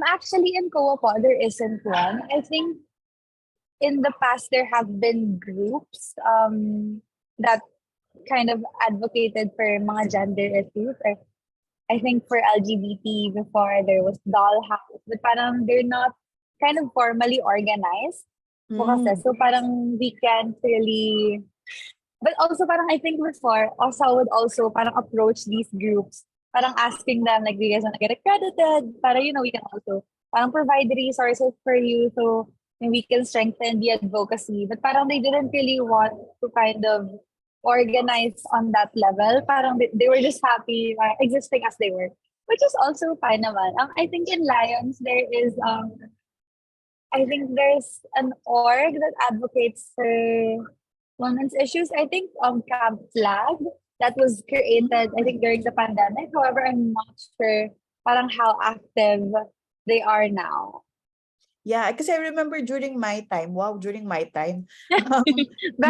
Actually in COA po, there isn't one. I think in the past there have been groups that kind of advocated for mga gender issues. I think for LGBT before there was Dollhouse, but parang they're not kind of formally organized. So parang we can't really, but also parang I think before OSA would also parang approach these groups, parang asking them like, do you guys want to get accredited? Para we can also parang provide resources for you so we can strengthen the advocacy. But parang they didn't really want to kind of organize on that level. Parang they were just happy existing as they were, which is also fine naman. I think in Lions there is I think there's an org that advocates for women's issues. I think Camp Flag that was created I think during the pandemic. However, I'm not sure parang how active they are now. Yeah, because I remember during my time, back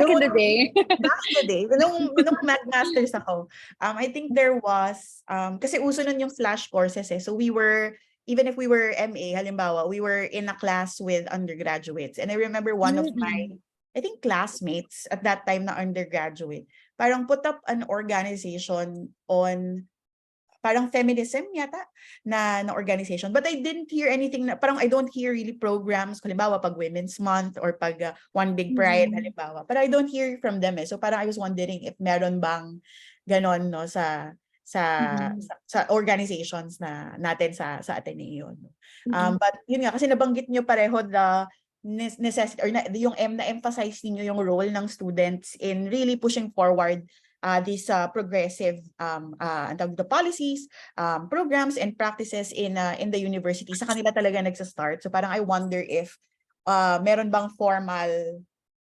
in the day. Back in the day, nung Magmasters ako, I think there was, kasi uso nun yung flash courses eh. So even if we were MA, halimbawa, we were in a class with undergraduates. And I remember one of my, I think classmates at that time na undergraduate, parang put up an organization on parang feminism yata na organization. But I didn't hear anything parang I don't hear really programs, halimbawa pag Women's Month or pag One Big Pride, halimbawa. But I don't hear from them eh. So parang I was wondering if meron bang ganon no sa organizations na natin sa Ateneo. But yun nga, kasi nabanggit nyo pareho the necessity or yung na-emphasize niyo yung role ng students in really pushing forward these progressive the policies, programs and practices in the university. Sa kanila talaga nagsa-start. So parang I wonder if meron bang formal,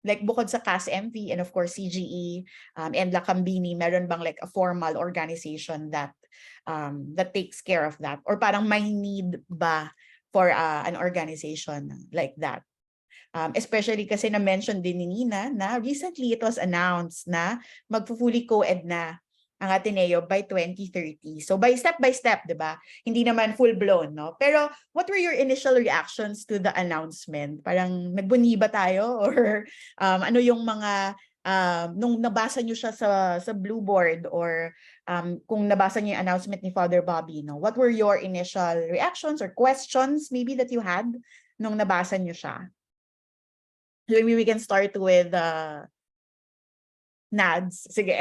like bukod sa CAS MV and of course CGE and Lakambini, meron bang like a formal organization that takes care of that? Or parang may need ba for an organization like that? Especially kasi na-mention din ni Nina na recently it was announced na magpo-fully co-ed na ang Ateneo by 2030. So by step, 'di ba? Hindi naman full blown, no? Pero what were your initial reactions to the announcement? Parang nagbuni ba tayo or ano yung mga nung nabasa niyo siya sa blue board or kung nabasa niyo yung announcement ni Father Bobby, no? What were your initial reactions or questions maybe that you had nung nabasa niyo siya? So maybe we can start with Nads. Sige.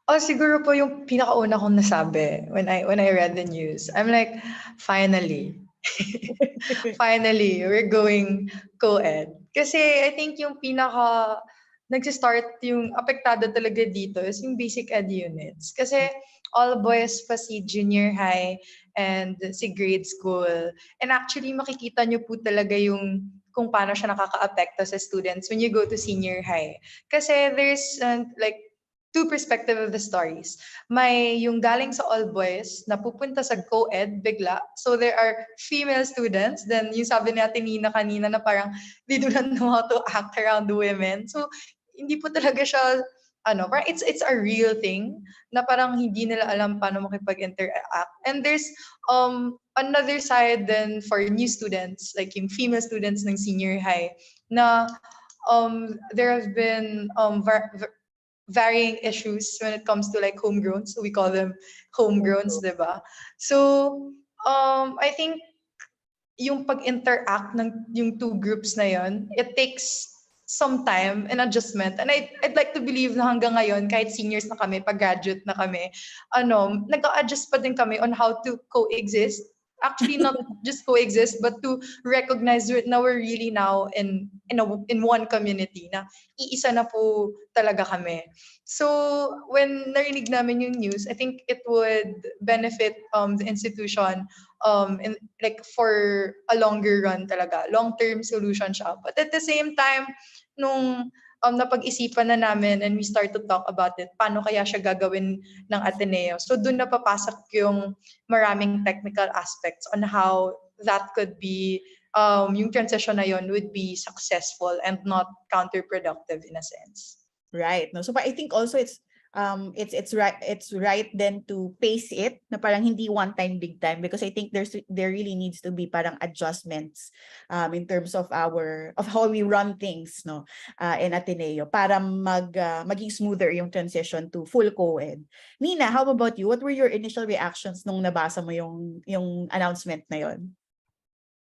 Oh, siguro po yung pinakauna kong nasabi when I read the news. I'm like, finally. Finally, we're going co-ed. Kasi I think yung nagsi-start yung apektado talaga dito is yung basic ed units. Kasi all boys pa si junior high and si grade school. And actually, makikita nyo po talaga yung kung paano siya nakaka-apekto sa students when you go to senior high. Kasi there's like two perspective of the stories. May yung galing sa all boys na pupunta sa co-ed bigla. So there are female students. Then yung sabi ni Ate Nina kanina na parang they do not know how to act around the women. So hindi po talaga siya parang it's a real thing na parang hindi nila alam paano makipag-interact. And there's another side then for new students, like yung female students ng senior high na there have been varying issues when it comes to like homegrown. So we call them homegrowns, diba? So I think yung pag-interact ng yung two groups na yon, it takes some time and adjustment. And I'd like to believe na hanggang ngayon, kahit seniors na kami, pag-graduate na kami, nag-adjust pa din kami on how to coexist. Actually, not just coexist, but to recognize na we're really now in one community, na iisa na po talaga kami. So, when narinig namin yung news, I think it would benefit the institution for a longer run talaga. Long-term solution siya. But at the same time, nung napag-isipan na namin and we start to talk about it, paano kaya siya gagawin ng Ateneo. So doon napapasok yung maraming technical aspects on how that could be, yung transition na yon would be successful and not counterproductive in a sense. Right. No. So I think also it's right then to pace it na parang hindi one time big time, because I think there really needs to be parang adjustments in terms of how we run things, no, in Ateneo para maging smoother yung transition to full co-ed. Nina, how about you? What were your initial reactions nung nabasa mo yung announcement na yon?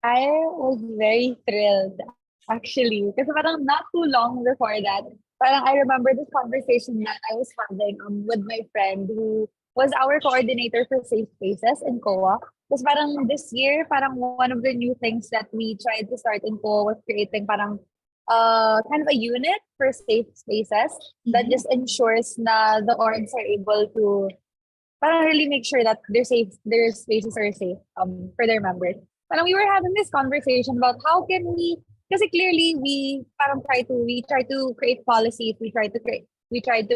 I was very thrilled, actually. Kasi parang not too long before that, parang I remember this conversation that I was having with my friend who was our coordinator for Safe Spaces in COA. Because parang this year, parang one of the new things that we tried to start in COA was creating parang kind of a unit for safe spaces that just ensures na the orgs are able to parang really make sure that their spaces are safe for their members. Parang we were having this conversation about how can we, kasi clearly we try to create policies, we try to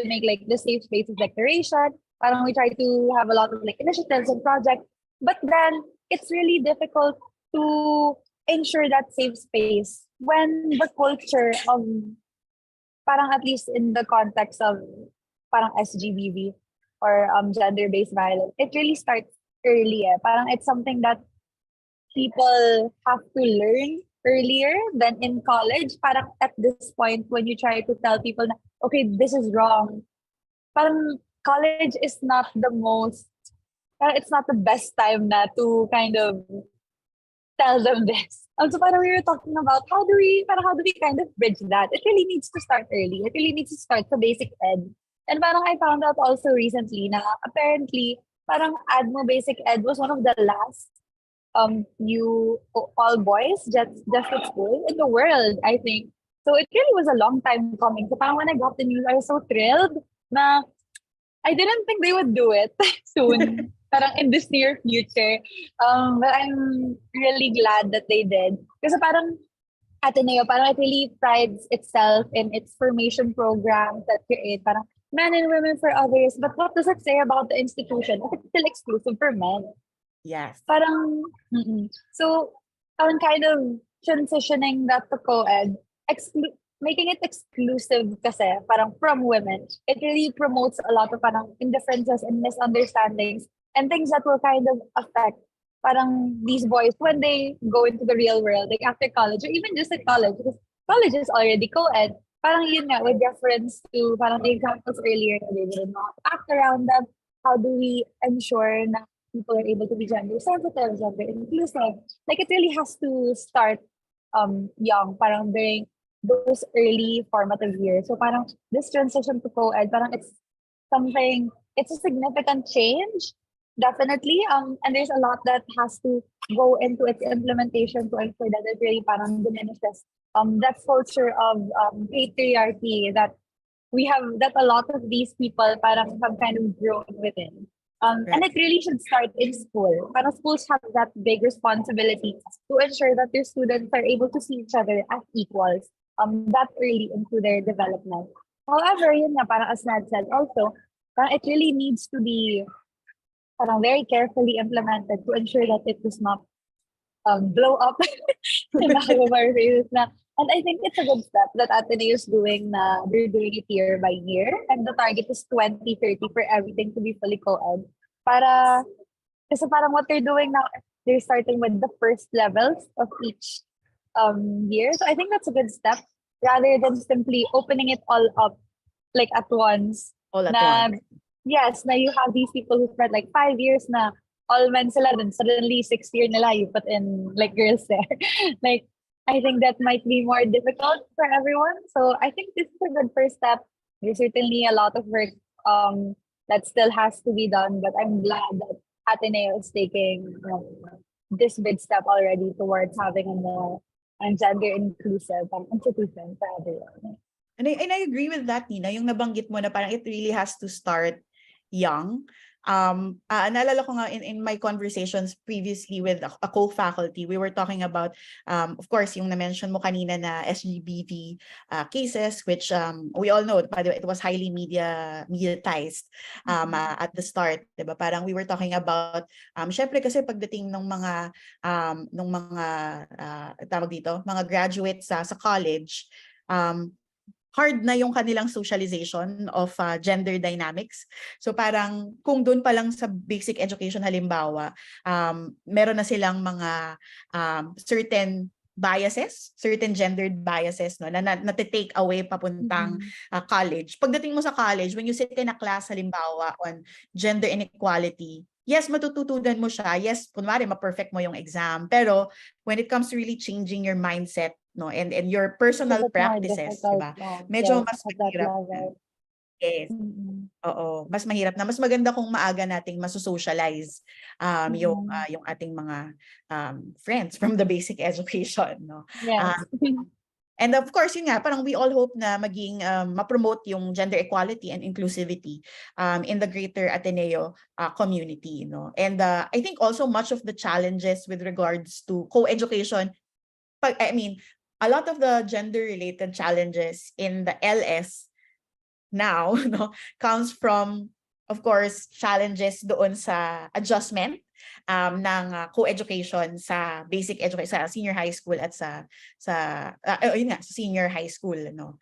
make like the safe spaces declaration, parang we try to have a lot of like initiatives and projects, but then it's really difficult to ensure that safe space when the culture of parang at least in the context of parang SGBV or gender-based violence, it really starts early. Parang it's something that people have to learn earlier than in college. Parang at this point, when you try to tell people, na, okay, this is wrong, parang college is not it's not the best time na to kind of tell them this. So parang we were talking about how do we kind of bridge that? It really needs to start early. It really needs to start sa basic ed. And parang I found out also recently na apparently parang ADMO Basic Ed was one of the last new all boys just at school in the world, I think. So it really was a long time coming. So parang when I got the news, I was so thrilled na I didn't think they would do it soon, parang in this near future. But I'm really glad that they did. Kasi parang Ateneo, parang it really prides itself in its formation programs that create parang men and women for others. But what does it say about the institution? If it's still exclusive for men. Yes. Parang, so, parang kind of transitioning that to co-ed, making it exclusive kasi parang from women, it really promotes a lot of parang indifferences and misunderstandings and things that will kind of affect parang these boys when they go into the real world, like after college or even just at college, because college is already co-ed. Parang yun nga, with reference to parang the examples earlier na they will not act around them, how do we ensure na people are able to be gender sensitive, gender inclusive? Like it really has to start young, parang during those early formative years. So parang this transition to co-ed, parang it's a significant change, definitely. And there's a lot that has to go into its implementation to ensure that it really parang diminishes that culture of patriarchy that we have, that a lot of these people parang have kind of grown within. And it really should start in school. Parang schools have that big responsibility to ensure that their students are able to see each other as equals that early into their development. However, yun nga, parang as Nad said also, parang it really needs to be parang very carefully implemented to ensure that it does not blow up in our faces na. And I think it's a good step that Ateneo is doing na they're doing it year by year. And the target is 2030 for everything to be fully co-ed. Kasi parang what they're doing now, they're starting with the first levels of each year. So I think that's a good step rather than simply opening it all up like at once. All at once. Yes, na you have these people who spent like 5 years na all men sila, then suddenly 6th year nila you put in like girls there. Like I think that might be more difficult for everyone. So I think this is a good first step. There's certainly a lot of work that still has to be done, but I'm glad that Ateneo is taking this big step already towards having a more gender inclusive institution for everyone. And I agree with that, Nina, yung nabanggit mo na parang it really has to start young. Naalala ko nga in my conversations previously with a co-faculty, we were talking about, of course, yung na-mention mo kanina na SGBV cases, which we all know, by the way, it was highly mediatized at the start, diba? Parang we were talking about, syempre kasi pagdating ng mga tawag dito, mga graduates sa college, hard na yung kanilang socialization of gender dynamics. So parang kung doon pa lang sa basic education halimbawa, meron na silang mga certain biases, certain gendered biases no, na take away papuntang college. Pagdating mo sa college, when you sit in a class halimbawa on gender inequality, yes, matututunan mo siya. Yes, kunwari, ma-perfect mo yung exam. Pero when it comes to really changing your mindset, no, and your personal practices, diba? Medyo mas mahirap na. Yes. Oo, mas mahirap na. Mas maganda kung maaga nating masusocialize yung ating mga friends from the basic education, no. Yes. And of course, yun nga, parang we all hope na maging ma-promote yung gender equality and inclusivity in the greater Ateneo community, no. And I think also much of the challenges with regards to co-education, a lot of the gender-related challenges in the LS now, no, comes from, of course, challenges doon sa adjustment ng co-education sa basic education, sa senior high school at sa senior high school, no.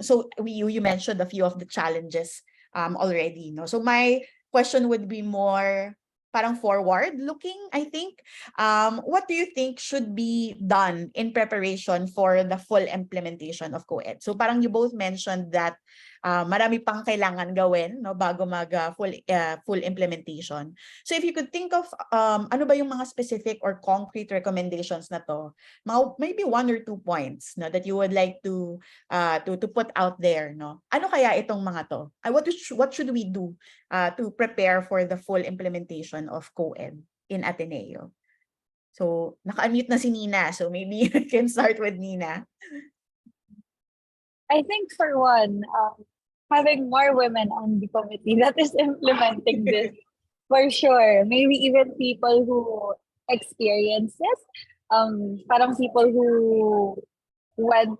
So you mentioned a few of the challenges already, no. So my question would be more parang forward looking, I think. What do you think should be done in preparation for the full implementation of co-ed? So parang you both mentioned that marami pang kailangan gawin, no, bago mag full implementation. So if you could think of ano ba yung mga specific or concrete recommendations na to, maybe 1 or 2 points, no, that you would like to put out there, no. Ano kaya itong mga to? What should we do to prepare for the full implementation of co-ed in Ateneo? So naka-unmute na si Nina, so maybe you can start with Nina. I think for one, having more women on the committee that is implementing this, for sure. Maybe even people who experience this, parang people who went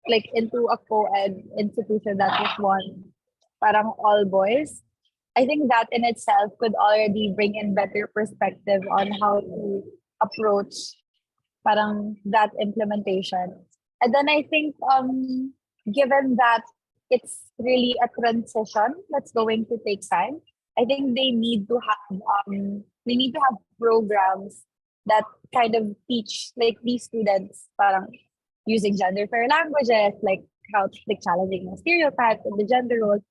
like into a co-ed institution that was one, parang all boys. I think that in itself could already bring in better perspective on how to approach parang that implementation. And then I think given that it's really a transition that's going to take time, I think they need to have programs that kind of teach like these students parang using gender fair languages, like how like challenging the stereotypes and the gender role.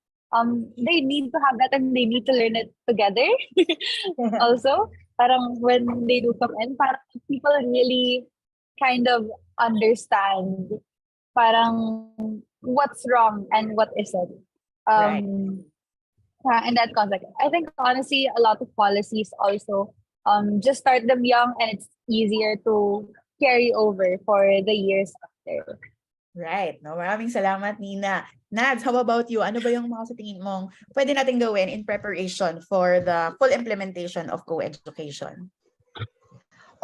They need to have that and they need to learn it together. Also, parang when they do come in, parang people really kind of understand parang what's wrong and what isn't. Right. In that context, I think honestly, a lot of policies also just start them young and it's easier to carry over for the years after. Right. No, maraming salamat, Nina. Nads, how about you? Ano ba yung mga sa tingin mong pwede natin gawin in preparation for the full implementation of co-education?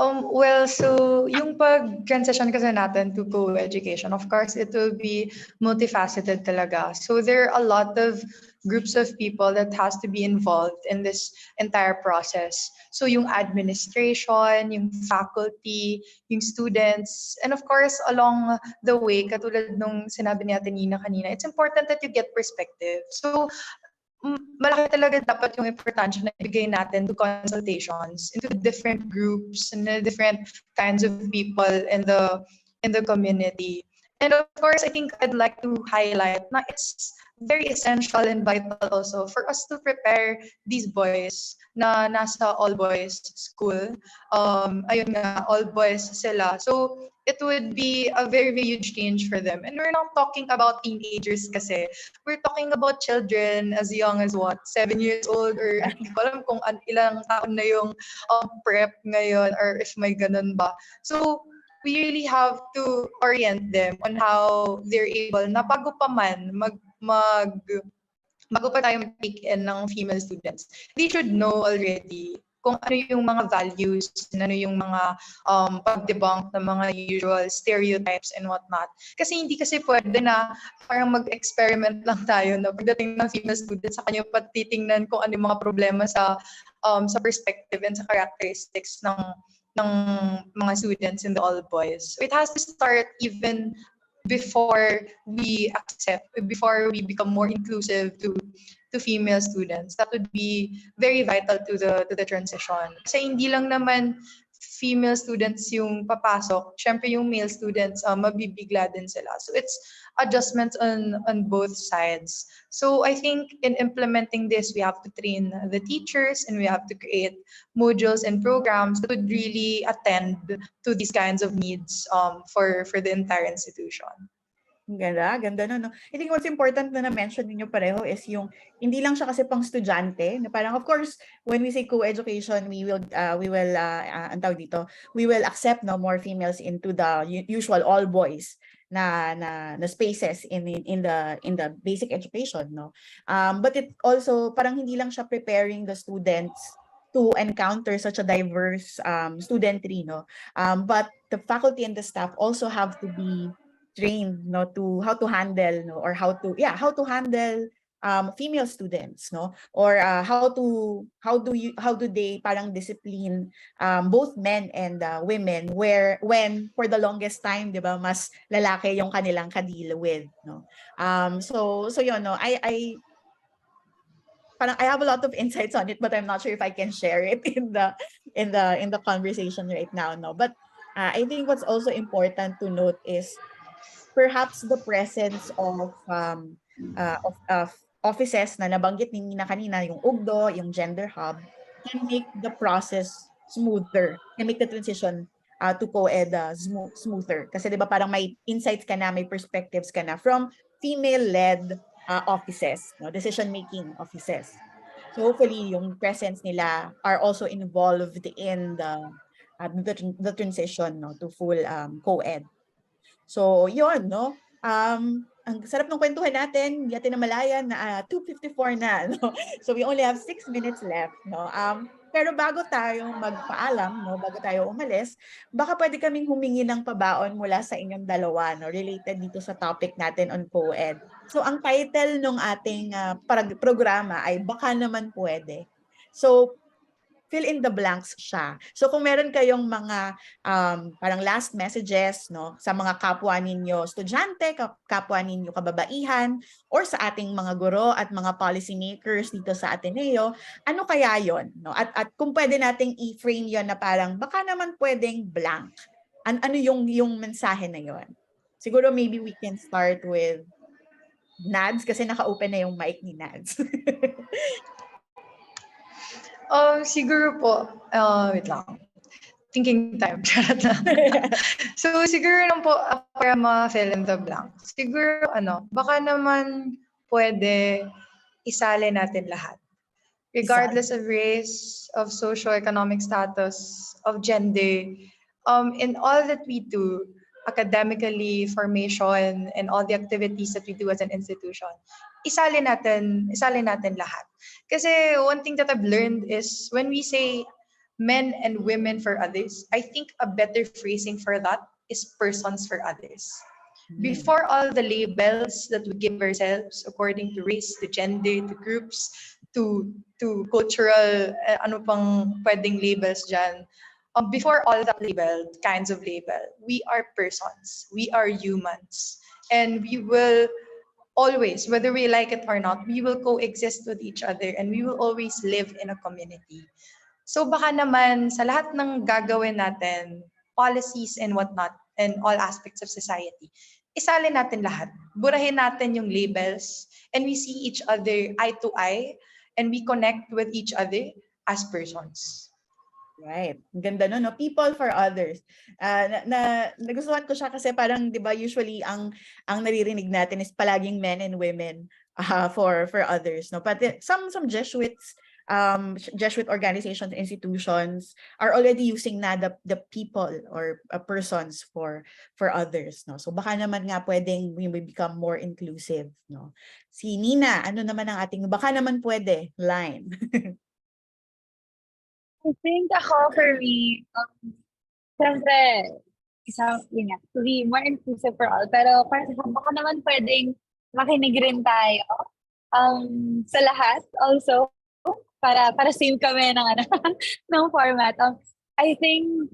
Well, so yung pag-transition kasi natin to co-education, of course, it will be multifaceted talaga. So there are a lot of groups of people that has to be involved in this entire process. So yung administration, yung faculty, yung students, and of course, along the way, katulad nung sinabi ni Ate Nina kanina, it's important that you get perspective. So malaki talaga dapat yung importansya na ibigay natin to consultations into different groups and the different kinds of people in the community. And of course, I think I'd like to highlight na it's very essential and vital also for us to prepare these boys na nasa all-boys school. Ayun nga, all-boys sila. So, it would be a very, very huge change for them. And we're not talking about teenagers kasi. We're talking about children as young as what? 7 years old or hindi ko alam kung ilang taon na yung prep ngayon or if may ganun ba. So, we really have to orient them on how they're able na bago pa man bago pa tayo take in ng female students, they should know already kung ano yung mga values, ano yung mga pag-debunk ng mga usual stereotypes and whatnot. Kasi hindi kasi pwede na parang mag-experiment lang tayo na pagdating ng female students sa kanya patitingnan kung ano yung mga problema sa perspective and sa characteristics ng mga students in the all boys. So it has to start even before we become more inclusive to female students. That would be very vital to the transition. Kasi hindi lang naman female students yung papasok, syempre yung male students mabibigla din sila. So it's adjustments on both sides. So I think in implementing this, we have to train the teachers and we have to create modules and programs that would really attend to these kinds of needs for the entire institution. Ganda no. I think what's important na na-mention ninyo pareho is yung hindi lang siya kasi pang estudyante, na parang of course when we say co-education, we will ang tawag dito, we will accept no more females into the usual all boys na spaces in the basic education, no. But it also parang hindi lang siya preparing the students to encounter such a diverse studentry, no. But the faculty and the staff also have to be trained no to how to handle no or how to handle female students, no, or how do they parang discipline both men and women when for the longest time, di ba, mas lalaki yung kanilang kadil with, no. So yun, no, I have a lot of insights on it, but I'm not sure if I can share it in the conversation right now, no. But I think what's also important to note is perhaps the presence of offices na nabanggit ni Nina kanina, yung UGDO, yung gender hub, can make the process smoother, can make the transition to co-ed smoother. Kasi 'di ba parang may insights ka na, may perspectives ka na from female-led offices, no, decision-making offices. So hopefully yung presence nila are also involved in the transition, no, to full co-ed. So, yun, no? Ang sarap ng kwentuhan natin, hindi natin namalayan na 2:54 na, no? So, we only have 6 minutes left, no? Pero bago tayo magpaalam, no, bago tayo umalis, baka pwede kaming humingi ng pabaon mula sa inyong dalawa, no, related dito sa topic natin on co-ed. So, ang title ng ating programa ay Baka Naman Pwede. So, fill in the blanks siya. So kung meron kayong mga parang last messages, no, sa mga kapwa ninyo estudyante, kapwa ninyo kababaihan, or sa ating mga guro at mga policy makers dito sa Ateneo, ano kaya yon, no? At kung pwede nating i-frame yon na parang baka naman pwedeng blank. Ano yung mensahe na yon? Siguro maybe we can start with Nads kasi naka-open na yung mic ni Nads. Siguro po, wait lang. Thinking time. Charot lang. So, siguro lang po, para ma-fill in the blank. Siguro, baka naman pwede isali natin lahat. Regardless of race, of socio-economic status, of gender, in all that we do, academically, formation, and all the activities that we do as an institution, isali natin lahat. Kasi one thing that I've learned is when we say men and women for others, I think a better phrasing for that is persons for others. Before all the labels that we give ourselves according to race, to gender, to groups, to cultural, ano pang pwedeng labels dyan, before all that kinds of label, we are persons, we are humans, and we will always, whether we like it or not, we will coexist with each other and we will always live in a community. So baka naman sa lahat ng gagawin natin, policies and whatnot, and all aspects of society, isali natin lahat. Burahin natin yung labels and we see each other eye to eye and we connect with each other as persons. Right. Ang ganda no, no? People for others. Nagustuhan ko siya kasi parang 'di ba usually ang naririnig natin is palaging men and women for others, no? But some Jesuits Jesuit organizations, institutions are already using na the people or persons for others, no? So baka naman nga pwedeng we become more inclusive, no? Si Nina, ano naman ang ating baka naman pwede line? I think ako, for me, siyempre, yun nga, to be more inclusive for all. Pero para sa baka naman pwedeng makinig rin tayo sa lahat also para same kami ng ng format. I think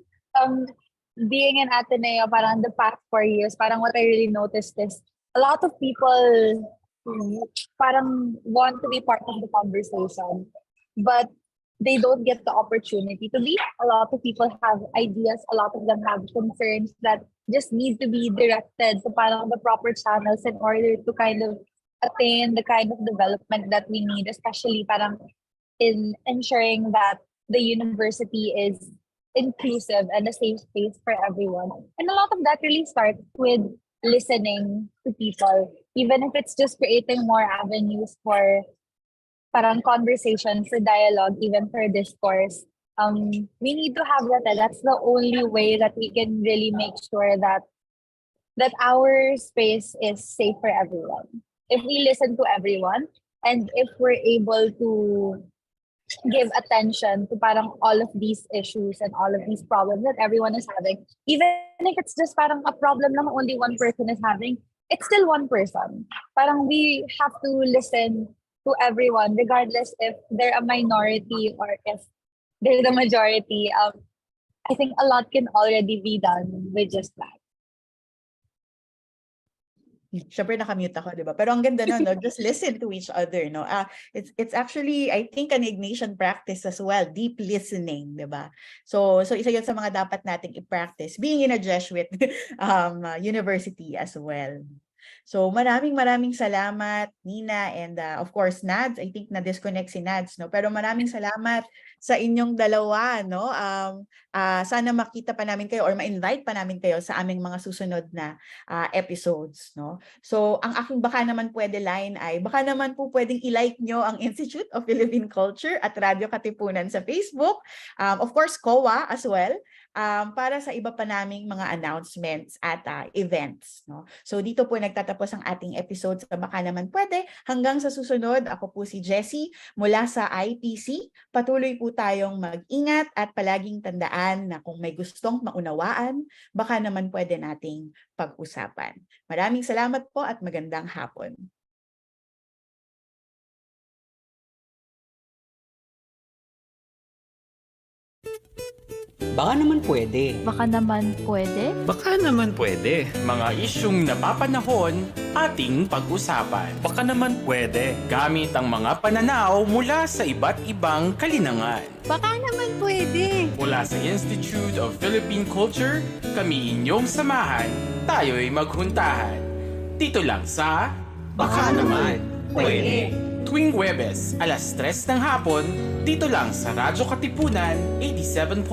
being in Ateneo parang the past 4 years, parang what I really noticed is a lot of people parang want to be part of the conversation, but they don't get the opportunity to be. A lot of people have ideas, a lot of them have concerns that just need to be directed to parang the proper channels in order to kind of attain the kind of development that we need, especially parang in ensuring that the university is inclusive and a safe space for everyone. And a lot of that really starts with listening to people, even if it's just creating more avenues for parang conversation, for dialogue, even for discourse. We need to have that. That's the only way that we can really make sure that our space is safe for everyone. If we listen to everyone, and if we're able to give attention to parang all of these issues and all of these problems that everyone is having, even if it's just parang a problem lang only one person is having, it's still one person. Parang we have to listen to everyone, regardless if they're a minority or if they're the majority. I think a lot can already be done with just that. Siyempre nakamute ako, 'di ba? Pero ang ganda no, just listen to each other, no? It's actually I think an Ignatian practice as well, deep listening, 'di ba? So isa 'yun sa mga dapat nating i-practice being in a Jesuit university as well. So maraming salamat Nina and of course Nads. I think na-disconnect si Nads, no? Pero maraming salamat sa inyong dalawa, no? Sana makita pa namin kayo or ma-invite pa namin kayo sa aming mga susunod na episodes, no? So ang aking baka naman pwede line ay baka naman po pwedeng i-like nyo ang Institute of Philippine Culture at Radyo Katipunan sa Facebook. Of course COA as well. Para sa iba pa naming mga announcements at events, no? So dito po nagtatapos ang ating episode sa Baka Naman Pwede. Hanggang sa susunod, ako po si Jessie mula sa IPC. Patuloy po tayong mag-ingat at palaging tandaan na kung may gustong maunawaan, baka naman pwede nating pag-usapan. Maraming salamat po at magandang hapon. Baka naman pwede. Baka naman pwede? Baka naman pwede. Mga isyung napapanahon, ating pag-usapan. Baka naman pwede. Gamit ang mga pananaw mula sa iba't ibang kalinangan. Baka naman pwede. Mula sa Institute of Philippine Culture, kami inyong samahan, tayo'y maghuntahan. Dito lang sa Baka naman pwede. tuwing Huwebes, alas 3 ng hapon, dito lang sa Radyo Katipunan 87.9